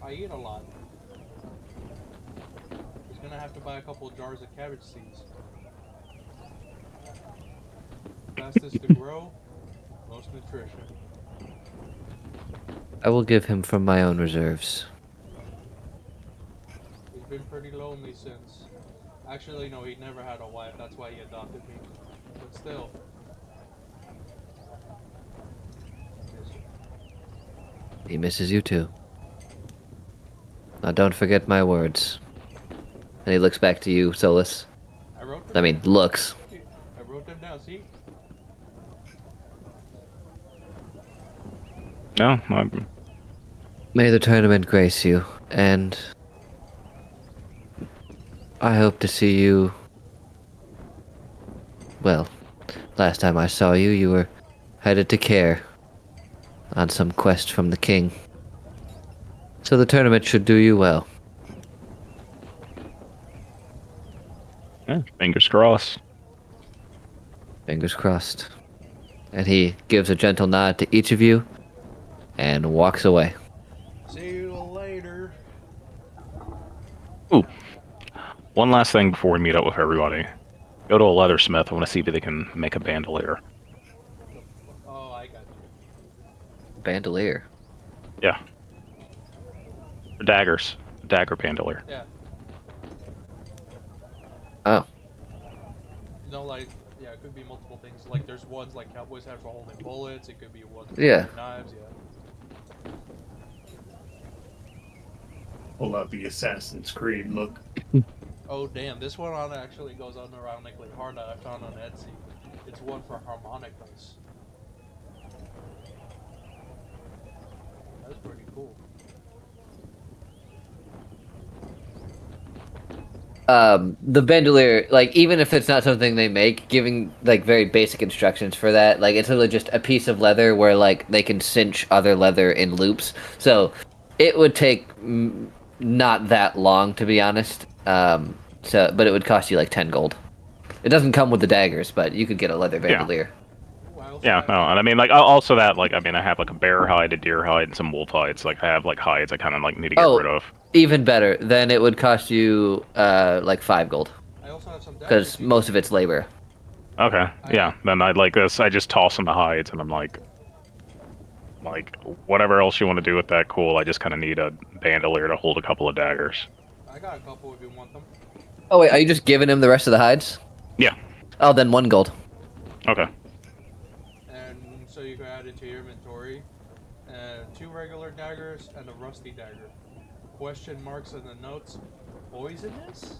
Speaker 5: I eat a lot. He's gonna have to buy a couple of jars of cabbage seeds. Fastest to grow, most nutrition.
Speaker 1: I will give him from my own reserves.
Speaker 5: He's been pretty lonely since. Actually, no, he never had a wife. That's why he adopted me. But still.
Speaker 1: He misses you too. Now don't forget my words. And he looks back to you, Solus.
Speaker 5: I wrote
Speaker 1: I
Speaker 5: them
Speaker 1: mean, looks.
Speaker 5: down. I wrote them down, see?
Speaker 3: No,
Speaker 1: May the tournament grace you, and I hope to see you. Well, last time I saw you, you were headed to Care on some quest from the king. So the tournament should do you well.
Speaker 3: yeah, fingers crossed.
Speaker 1: Fingers crossed. And he gives a gentle nod to each of you and walks away.
Speaker 5: See you later.
Speaker 3: Ooh. One last thing before we meet up with everybody. Go to a leathersmith. I want to see if they can make a bandolier.
Speaker 5: Oh, I got you.
Speaker 1: bandolier.
Speaker 3: Yeah. Daggers. Dagger bandolier.
Speaker 5: Yeah.
Speaker 1: Oh.
Speaker 5: You know, like, yeah, it could be multiple things. Like, there's ones like cowboys have for holding bullets. It could be ones for
Speaker 1: Yeah.
Speaker 5: holding knives. Yeah.
Speaker 4: Pull out the Assassin's Creed look.
Speaker 5: Oh damn! This one on actually goes unironically hard. I found on Etsy. It's one for harmonicas. That's pretty cool.
Speaker 1: The bandolier, like, even if it's not something they make, giving like very basic instructions for that, like, it's really just a piece of leather where like they can cinch other leather in loops. So it would take not that long, to be honest. But it would cost you like 10 gold. It doesn't come with the daggers, but you could get a leather bandolier.
Speaker 5: Ooh, I also
Speaker 3: Yeah,
Speaker 5: have-
Speaker 3: no, and I mean, like, also that, like, I mean, I have, like, a bear hide, a deer hide, and some wolf hides. Like, I have, like, hides I kind of, like, need to get
Speaker 1: Oh.
Speaker 3: rid of.
Speaker 1: Even better, then it would cost you like 5 gold
Speaker 5: I also have some daggers
Speaker 1: because
Speaker 5: you
Speaker 1: most
Speaker 5: can-
Speaker 1: of it's labor.
Speaker 3: Okay, yeah, then I'd like this. I just toss them the hides, and I'm like, whatever else you want to do with that, cool. I just kind of need a bandolier to hold a couple of daggers.
Speaker 5: I got a couple if you want them.
Speaker 1: Oh wait, are you just giving him the rest of the hides?
Speaker 3: Yeah.
Speaker 1: Oh, then 1 gold.
Speaker 3: Okay.
Speaker 5: And so you can add it to your inventory. And 2 regular daggers and a rusty dagger. Question marks in the notes. Poisonous?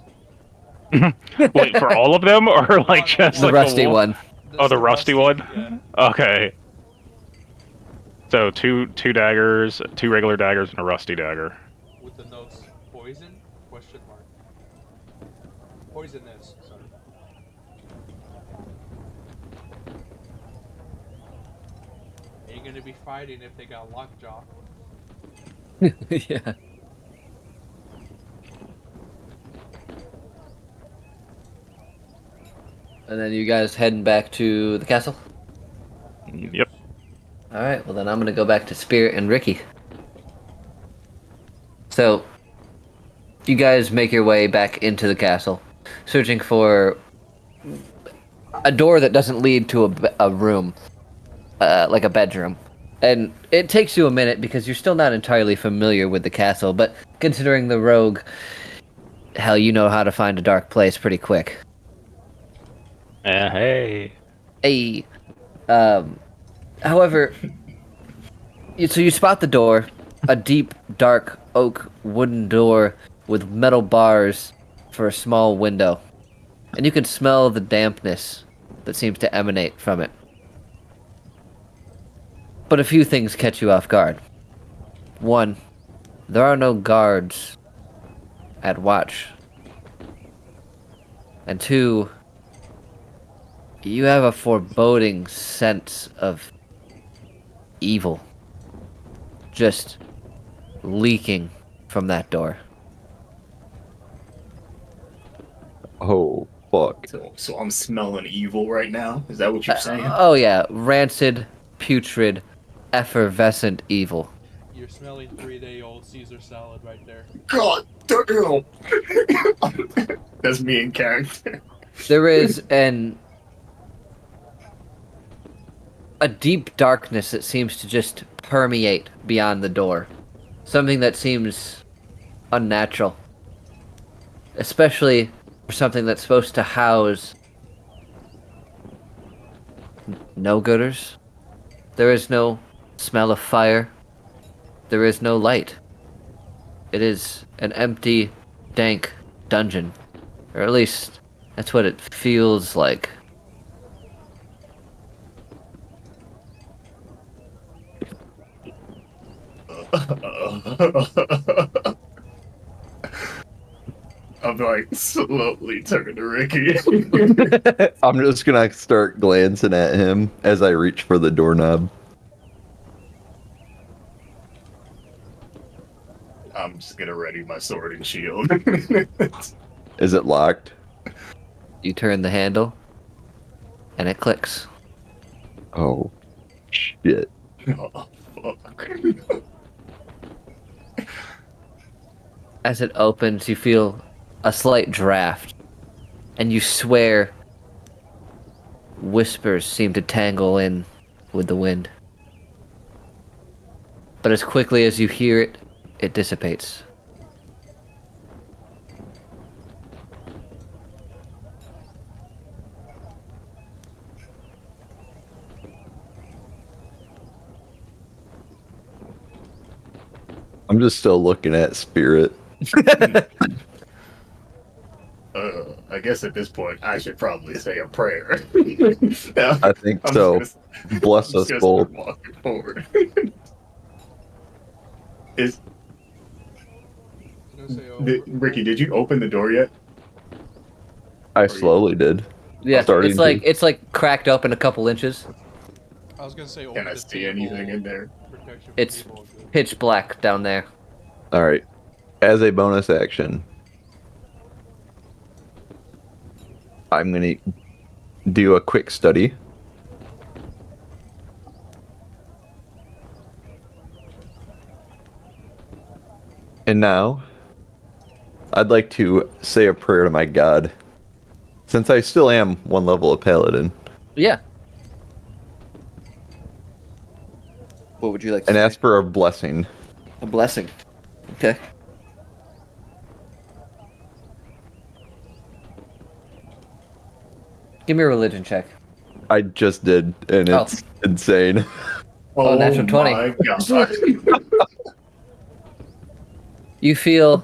Speaker 3: Wait, for all of them, or like just
Speaker 1: The
Speaker 3: like
Speaker 1: rusty
Speaker 3: wolf?
Speaker 1: one.
Speaker 3: Oh, the rusty one?
Speaker 5: Yeah.
Speaker 3: Okay. So two daggers, 2 regular daggers, and a rusty dagger.
Speaker 5: With the notes. Poison? Question mark. Poisonous. Sorry. Ain't gonna be fighting if they got lockjaw.
Speaker 1: Yeah. And then you guys heading back to the castle?
Speaker 3: Yep.
Speaker 1: Alright, well then I'm gonna go back to Spirit and Ricky. So, you guys make your way back into the castle, searching for a door that doesn't lead to a room, like a bedroom. And it takes you a minute because you're still not entirely familiar with the castle, but considering the rogue, hell, you know how to find a dark place pretty quick.
Speaker 3: Hey.
Speaker 1: Hey, however, so you spot the door, a deep, dark oak wooden door with metal bars for a small window, and you can smell the dampness that seems to emanate from it. But a few things catch you off guard. One, there are no guards at watch. And two, you have a foreboding sense of evil just leaking from that door.
Speaker 2: Oh, fuck.
Speaker 4: So I'm smelling evil right now. Is that what you're saying?
Speaker 1: Oh yeah, rancid, putrid, effervescent evil.
Speaker 5: You're smelling 3-day-old Caesar salad right there.
Speaker 4: God damn! That's me in character.
Speaker 1: There is a deep darkness that seems to just permeate beyond the door. Something that seems unnatural. Especially for something that's supposed to house no-gooders. There is no smell of fire. There is no light. It is an empty, dank dungeon. Or at least, that's what it feels like.
Speaker 4: I'm like slowly turning to Ricky.
Speaker 2: I'm just gonna start glancing at him as I reach for the doorknob.
Speaker 4: I'm just gonna ready my sword and shield.
Speaker 2: Is it locked?
Speaker 1: You turn the handle, and it clicks.
Speaker 2: Oh, shit.
Speaker 4: Oh, fuck.
Speaker 1: As it opens, you feel a slight draft, and you swear whispers seem to tangle in with the wind. but as quickly as you hear it, it dissipates.
Speaker 2: I'm just still looking at Spirit.
Speaker 4: I guess at this point I should probably say a prayer.
Speaker 2: I think
Speaker 4: I'm
Speaker 2: so.
Speaker 4: just
Speaker 2: Bless
Speaker 4: gonna-
Speaker 2: us
Speaker 4: just
Speaker 2: both.
Speaker 4: gonna walk forward. Is
Speaker 5: I was gonna say, oh,
Speaker 4: Ricky? Did you open the door yet?
Speaker 2: I slowly did.
Speaker 1: Yeah,
Speaker 2: Starting
Speaker 1: it's like cracked open a couple inches.
Speaker 5: I was gonna say,
Speaker 4: Can
Speaker 5: over
Speaker 4: I
Speaker 5: the
Speaker 4: see anything
Speaker 5: table,
Speaker 4: in there?
Speaker 5: protection from
Speaker 1: It's
Speaker 5: evil is good.
Speaker 1: pitch black down there.
Speaker 2: All right. As a bonus action, I'm gonna do a quick study. And now, I'd like to say a prayer to my god. Since I still am one level of paladin,
Speaker 1: Yeah. What would you like to
Speaker 2: and
Speaker 1: say?
Speaker 2: ask for a blessing.
Speaker 1: A blessing. Okay. Give me a religion check.
Speaker 2: I just did, and
Speaker 1: Oh.
Speaker 2: it's insane.
Speaker 1: Oh, natural 20.
Speaker 4: My God.
Speaker 1: You feel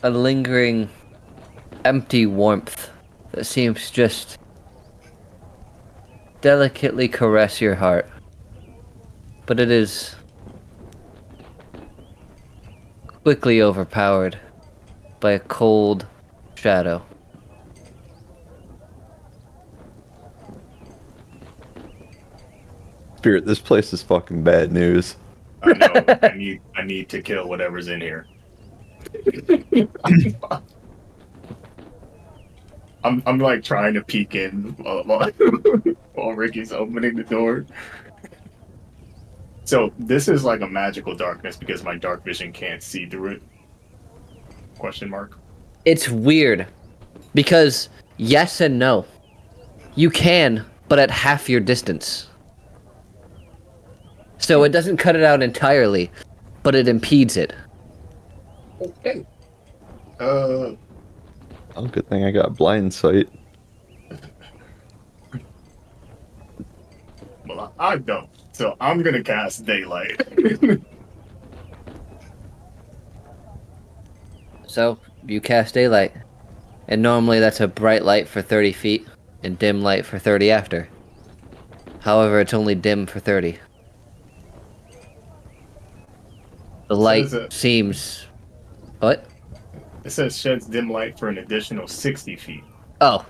Speaker 1: a lingering, empty warmth that seems just delicately caress your heart. But it is quickly overpowered by a cold shadow.
Speaker 2: Spirit, this place is fucking bad news.
Speaker 4: I know. I need to kill whatever's in here. I'm like trying to peek in while Ricky's opening the door. So this is like a magical darkness because my dark vision can't see through it. Question mark.
Speaker 1: It's weird because yes and no. You can, but at half your distance. So it doesn't cut it out entirely, but it impedes it.
Speaker 4: Okay.
Speaker 2: Oh, good thing I got blind sight.
Speaker 4: Well, I don't. So I'm gonna cast daylight.
Speaker 1: So you cast daylight, and normally that's a bright light for 30 feet and dim light for 30 after. However, it's only dim for 30. The light
Speaker 4: Says it.
Speaker 1: seems... What?
Speaker 4: It says sheds dim light for an additional 60 feet.
Speaker 1: Oh,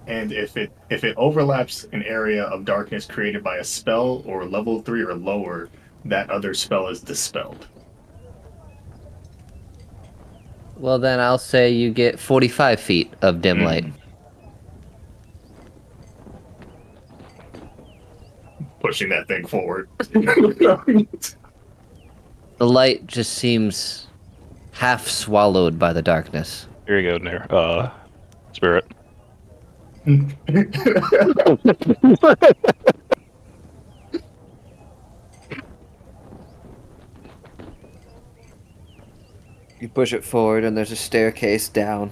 Speaker 4: And if it overlaps an area of darkness created by a spell or level 3 or lower, that other spell is dispelled.
Speaker 1: well then I'll say you get 45 feet of dim light.
Speaker 4: Pushing that thing forward.
Speaker 1: The light just seems half swallowed by the darkness.
Speaker 3: Here you go, Nair. Spirit.
Speaker 1: You push it forward and there's a staircase down.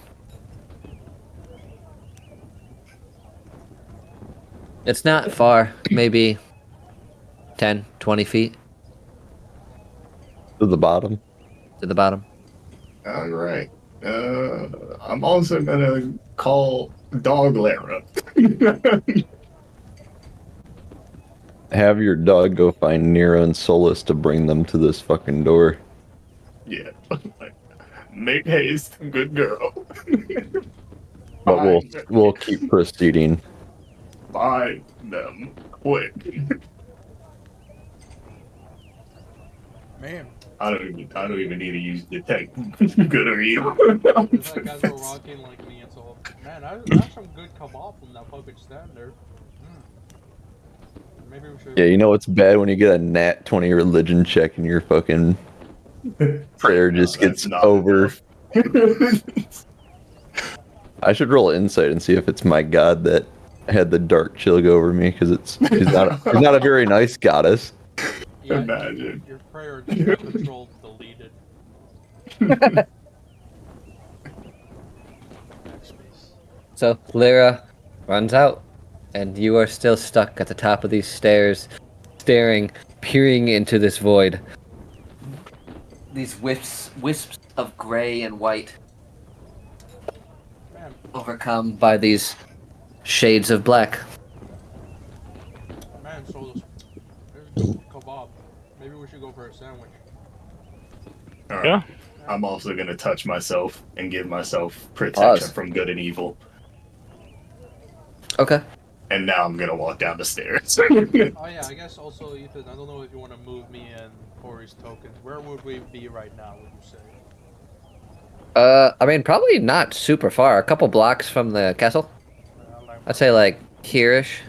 Speaker 1: It's not far, maybe 10, 20 feet
Speaker 2: To the bottom.
Speaker 1: to the bottom.
Speaker 4: All right. I'm also gonna call Dog Lara.
Speaker 2: Have your dog go find Nira and Solus to bring them to this fucking door.
Speaker 4: Yeah. Make haste, good girl.
Speaker 2: But we'll keep proceeding.
Speaker 4: Find them quick.
Speaker 5: Man,
Speaker 4: I don't even need to use detect good or evil.
Speaker 5: that guys were rocking like me and so. Man, that's some good kebab from that fucking stand there. Maybe we should.
Speaker 2: Yeah, you know it's bad when you get a nat 20 religion check and your fucking prayer just
Speaker 4: No,
Speaker 2: gets
Speaker 4: that's not
Speaker 2: over.
Speaker 4: enough.
Speaker 2: I should roll insight and see if it's my god that had the dark chill go over me, because he's not a very nice goddess.
Speaker 5: Yeah,
Speaker 4: Imagine.
Speaker 5: your prayer just control deleted. Backspace.
Speaker 1: So Lyra runs out, and you are still stuck at the top of these stairs, staring, peering into this void. These wisps of gray and white,
Speaker 5: Man,
Speaker 1: overcome by these shades of black.
Speaker 5: man, so there's kebab. Maybe we should go for a sandwich.
Speaker 4: All right.
Speaker 3: Yeah.
Speaker 4: I'm also gonna touch myself and give myself protection
Speaker 1: Pause.
Speaker 4: from good and evil.
Speaker 1: Okay.
Speaker 4: And now I'm gonna walk down the stairs.
Speaker 5: Oh yeah, I guess also Ethan, I don't know if you want to move me and Corey's tokens. Where would we be right now, would you say?
Speaker 1: I mean, probably not super far. A couple blocks from the castle.
Speaker 5: Like,
Speaker 1: I'd say like here-ish.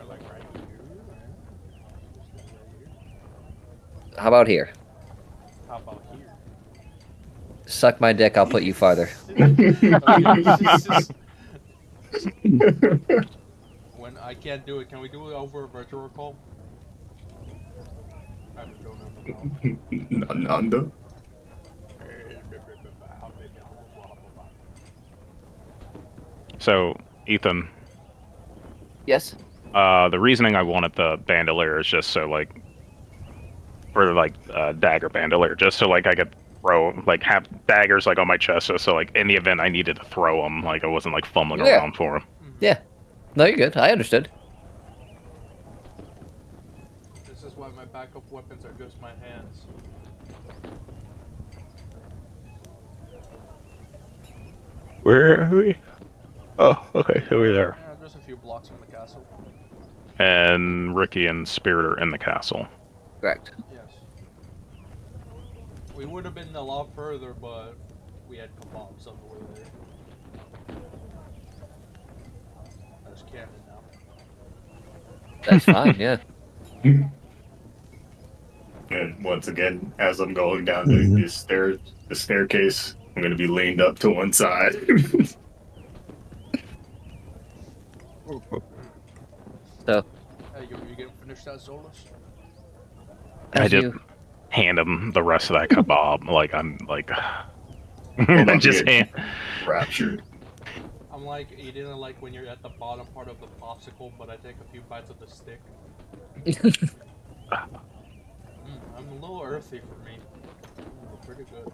Speaker 5: like right here, right? Just like right here.
Speaker 1: How about here?
Speaker 5: How about here?
Speaker 1: Suck my dick, I'll put you farther.
Speaker 5: When I can't do it, can we do it over a virtual call? I don't know.
Speaker 4: Nanda.
Speaker 3: So, Ethan,
Speaker 1: Yes?
Speaker 3: the reasoning I wanted the bandolier is just so like, for like dagger bandolier, just so like I could throw like have daggers like on my chest, just so like in the event I needed to throw them, like I wasn't like fumbling
Speaker 1: Yeah.
Speaker 3: around for them.
Speaker 1: Yeah. No, you're good. I understood.
Speaker 5: This is why my backup weapons are just my hands.
Speaker 3: Where are we? Oh, okay, so we're there.
Speaker 5: Yeah, just a few blocks from the castle.
Speaker 3: And Ricky and Spirit are in the castle.
Speaker 1: Correct.
Speaker 5: Yes. We would have been a lot further, but we had kebabs on the way there. That's canon now.
Speaker 1: That's fine, yeah.
Speaker 4: And once again, as I'm going down the staircase, I'm gonna be leaned up to one side.
Speaker 1: So,
Speaker 5: Hey, you gonna finish that, Solus?
Speaker 3: I
Speaker 1: as
Speaker 3: just
Speaker 1: you,
Speaker 3: hand him the rest of that kebab. Like I'm like,
Speaker 4: I'm
Speaker 3: just
Speaker 4: good.
Speaker 3: hand.
Speaker 4: Raptured.
Speaker 5: I'm like eating it like when you're at the bottom part of the popsicle, but I take a few bites of the stick. I'm a little earthy for me. Pretty good.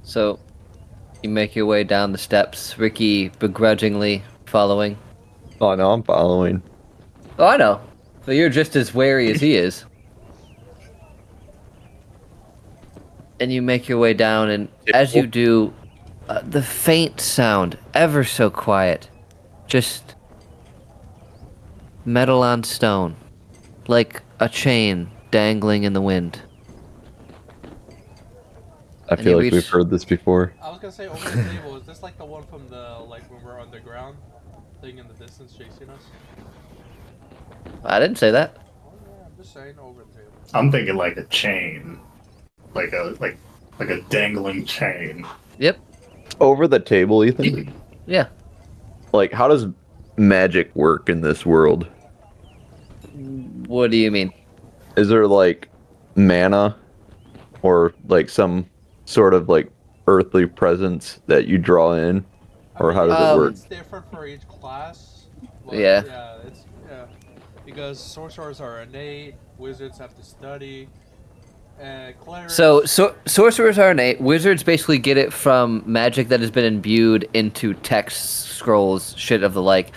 Speaker 1: so, you make your way down the steps, Ricky begrudgingly following.
Speaker 2: Oh no, I'm following.
Speaker 1: Oh, I know. But you're just as wary as he is. And you make your way down, and as you do, the faint sound, ever so quiet, just metal on stone, like a chain dangling in the wind.
Speaker 2: I
Speaker 1: And
Speaker 2: feel
Speaker 1: you
Speaker 2: like
Speaker 1: reach-
Speaker 2: we've heard this before.
Speaker 5: I was gonna say over the table. Is this like the one from the like when we're underground, thing in the distance chasing us?
Speaker 1: I didn't say that.
Speaker 5: Oh yeah, I'm just saying over the table.
Speaker 4: I'm thinking like a chain, like a dangling chain.
Speaker 1: Yep.
Speaker 2: Over the table, Ethan?
Speaker 1: Yeah.
Speaker 2: Like, how does magic work in this world?
Speaker 1: What do you mean?
Speaker 2: Is there like mana or like some sort of like earthly presence that you draw in? Or how does it work?
Speaker 5: It's different for each class.
Speaker 1: Yeah.
Speaker 5: Yeah, because sorcerers are innate, wizards have to study, and clerics.
Speaker 1: So sorcerers are innate. Wizards basically get it from magic that has been imbued into text, scrolls, shit of the like.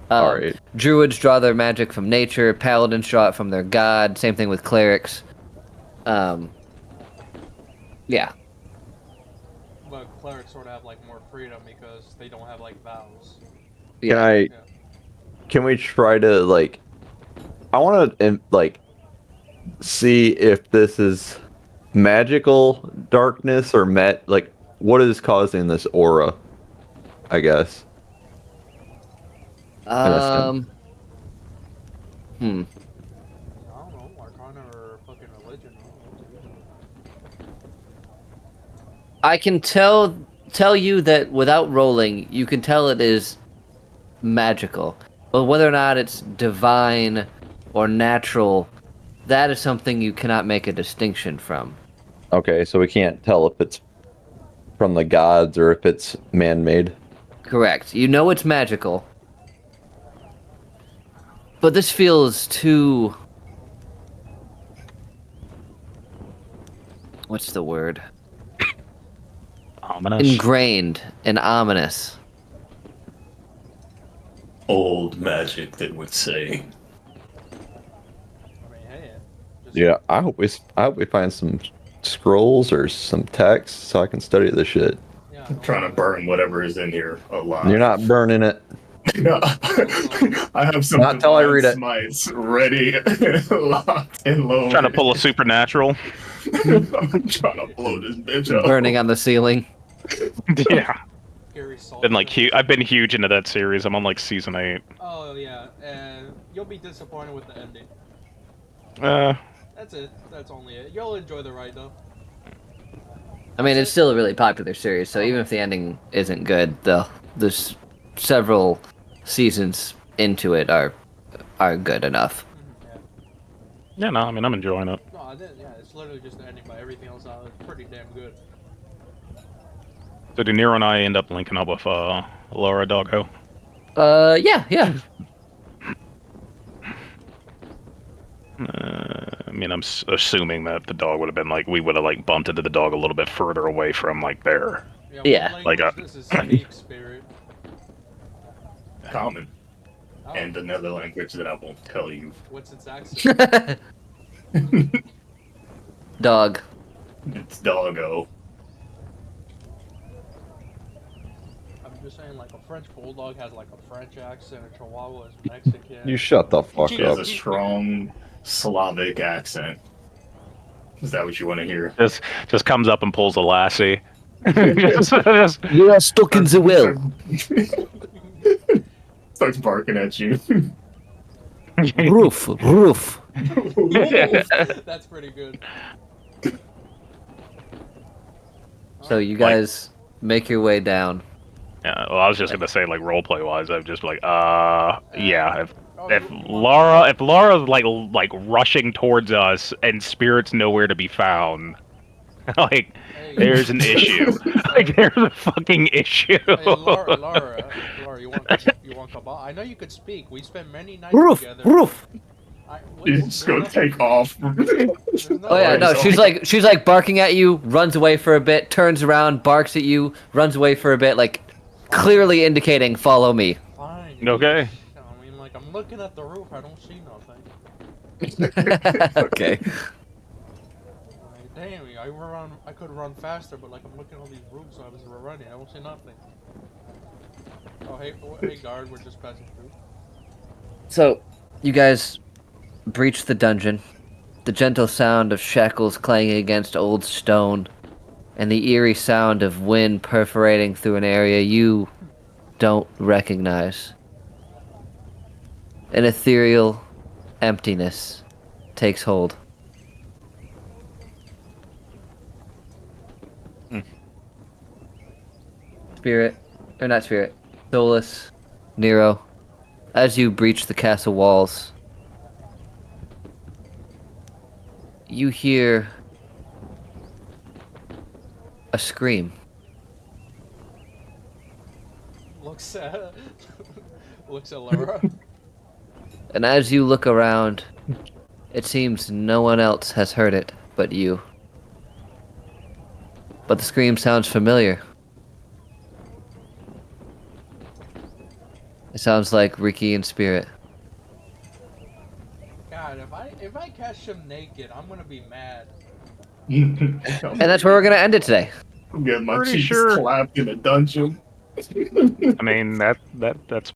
Speaker 2: Alright.
Speaker 1: Druids draw their magic from nature. Paladins draw it from their god. Same thing with clerics. Yeah.
Speaker 5: But clerics sort of have like more freedom because they don't have like vows.
Speaker 1: Yeah.
Speaker 2: Can we try to like I want to like see if this is magical darkness or like what is causing this aura, I guess.
Speaker 1: Hmm.
Speaker 5: I don't know, Arcana or fucking religion. I don't know.
Speaker 1: I can tell you that without rolling, you can tell it is magical. But whether or not it's divine or natural, that is something you cannot make a distinction from.
Speaker 2: Okay, so we can't tell if it's from the gods or if it's man-made.
Speaker 1: Correct. You know it's magical. But this feels too... What's the word?
Speaker 3: Ominous.
Speaker 1: Ingrained and ominous.
Speaker 4: Old magic, they would say.
Speaker 5: I mean, hey, just,
Speaker 2: Yeah, I hope we find some scrolls or some text so I can study this shit.
Speaker 5: yeah,
Speaker 4: I'm trying to burn whatever is in here alive.
Speaker 2: You're not burning it.
Speaker 4: No. I have some
Speaker 2: Not till I
Speaker 4: divine
Speaker 2: read it.
Speaker 4: smites ready, locked and loaded.
Speaker 3: Trying to pull a supernatural.
Speaker 4: I'm trying to blow this bitch up.
Speaker 1: Burning on the ceiling.
Speaker 3: Yeah.
Speaker 5: Gary Salt.
Speaker 3: Been like I've been huge into that series. I'm on like season 8.
Speaker 5: Oh yeah, and you'll be disappointed with the ending. That's it. That's only it. You'll enjoy the ride though.
Speaker 1: I mean, it's still a really popular series, so even if the ending isn't good, there's several seasons into it are good enough.
Speaker 5: Yeah.
Speaker 3: Yeah, no, I mean I'm enjoying it.
Speaker 5: No, I didn't. Yeah, it's literally just the ending, but everything else out is pretty damn good.
Speaker 3: So do Nero and I end up linking up with Laura Doggo?
Speaker 1: Yeah.
Speaker 3: I mean, I'm assuming that the dog would have been like we would have like bumped into the dog a little bit further away from like there.
Speaker 1: Yeah,
Speaker 5: what
Speaker 3: like,
Speaker 5: language this is speak spirit.
Speaker 4: Common.
Speaker 5: Oh,
Speaker 4: And another language that I won't tell you.
Speaker 5: what's its accent?
Speaker 1: Dog.
Speaker 4: It's doggo.
Speaker 5: I'm just saying, like a French bulldog has like a French accent, a Chihuahua is Mexican.
Speaker 2: You shut the fuck
Speaker 4: She has
Speaker 2: up.
Speaker 4: a strong Slavic accent. Is that what you want to hear?
Speaker 3: Just comes up and pulls a lassie. just-
Speaker 1: You are stuck in the will.
Speaker 4: Starts barking at you.
Speaker 1: Roof.
Speaker 5: That's pretty good.
Speaker 1: So you guys make your way down.
Speaker 3: Yeah, well, I was just gonna say, like roleplay wise, I'm just like, yeah.
Speaker 5: Oh,
Speaker 3: If
Speaker 5: you-
Speaker 3: Laura's like rushing towards us and Spirit's nowhere to be found, like
Speaker 5: Hey,
Speaker 3: there's an issue. Like there's a fucking issue.
Speaker 5: Hey, Laura, you want come on? I know you could speak. We spent many nights together.
Speaker 1: Roof.
Speaker 4: She's just gonna take off.
Speaker 1: Oh yeah, no, she's like barking at you, runs away for a bit, turns around, barks at you, runs away for a bit, like clearly indicating follow me.
Speaker 5: Fine.
Speaker 3: Okay.
Speaker 5: I mean, like, I'm looking at the roof. I don't see nothing.
Speaker 1: Okay.
Speaker 5: Like, damn, I could run faster, but like, I'm looking at all these roofs, so I was running. I don't see nothing. Oh, hey, guard, we're just passing through.
Speaker 1: So, you guys breach the dungeon. The gentle sound of shackles clanging against old stone, and the eerie sound of wind perforating through an area you don't recognize. An ethereal emptiness takes hold. Solus, Nero, as you breach the castle walls, you hear a scream.
Speaker 5: Looks at Laura.
Speaker 1: And as you look around, it seems no one else has heard it but you. But the scream sounds familiar. It sounds like Ricky and Spirit.
Speaker 5: God, if I catch him naked, I'm gonna be mad.
Speaker 1: And that's where we're gonna end it today.
Speaker 4: Get my
Speaker 3: Pretty
Speaker 4: cheeks
Speaker 3: sure.
Speaker 4: clapped in a dungeon.
Speaker 3: I mean that's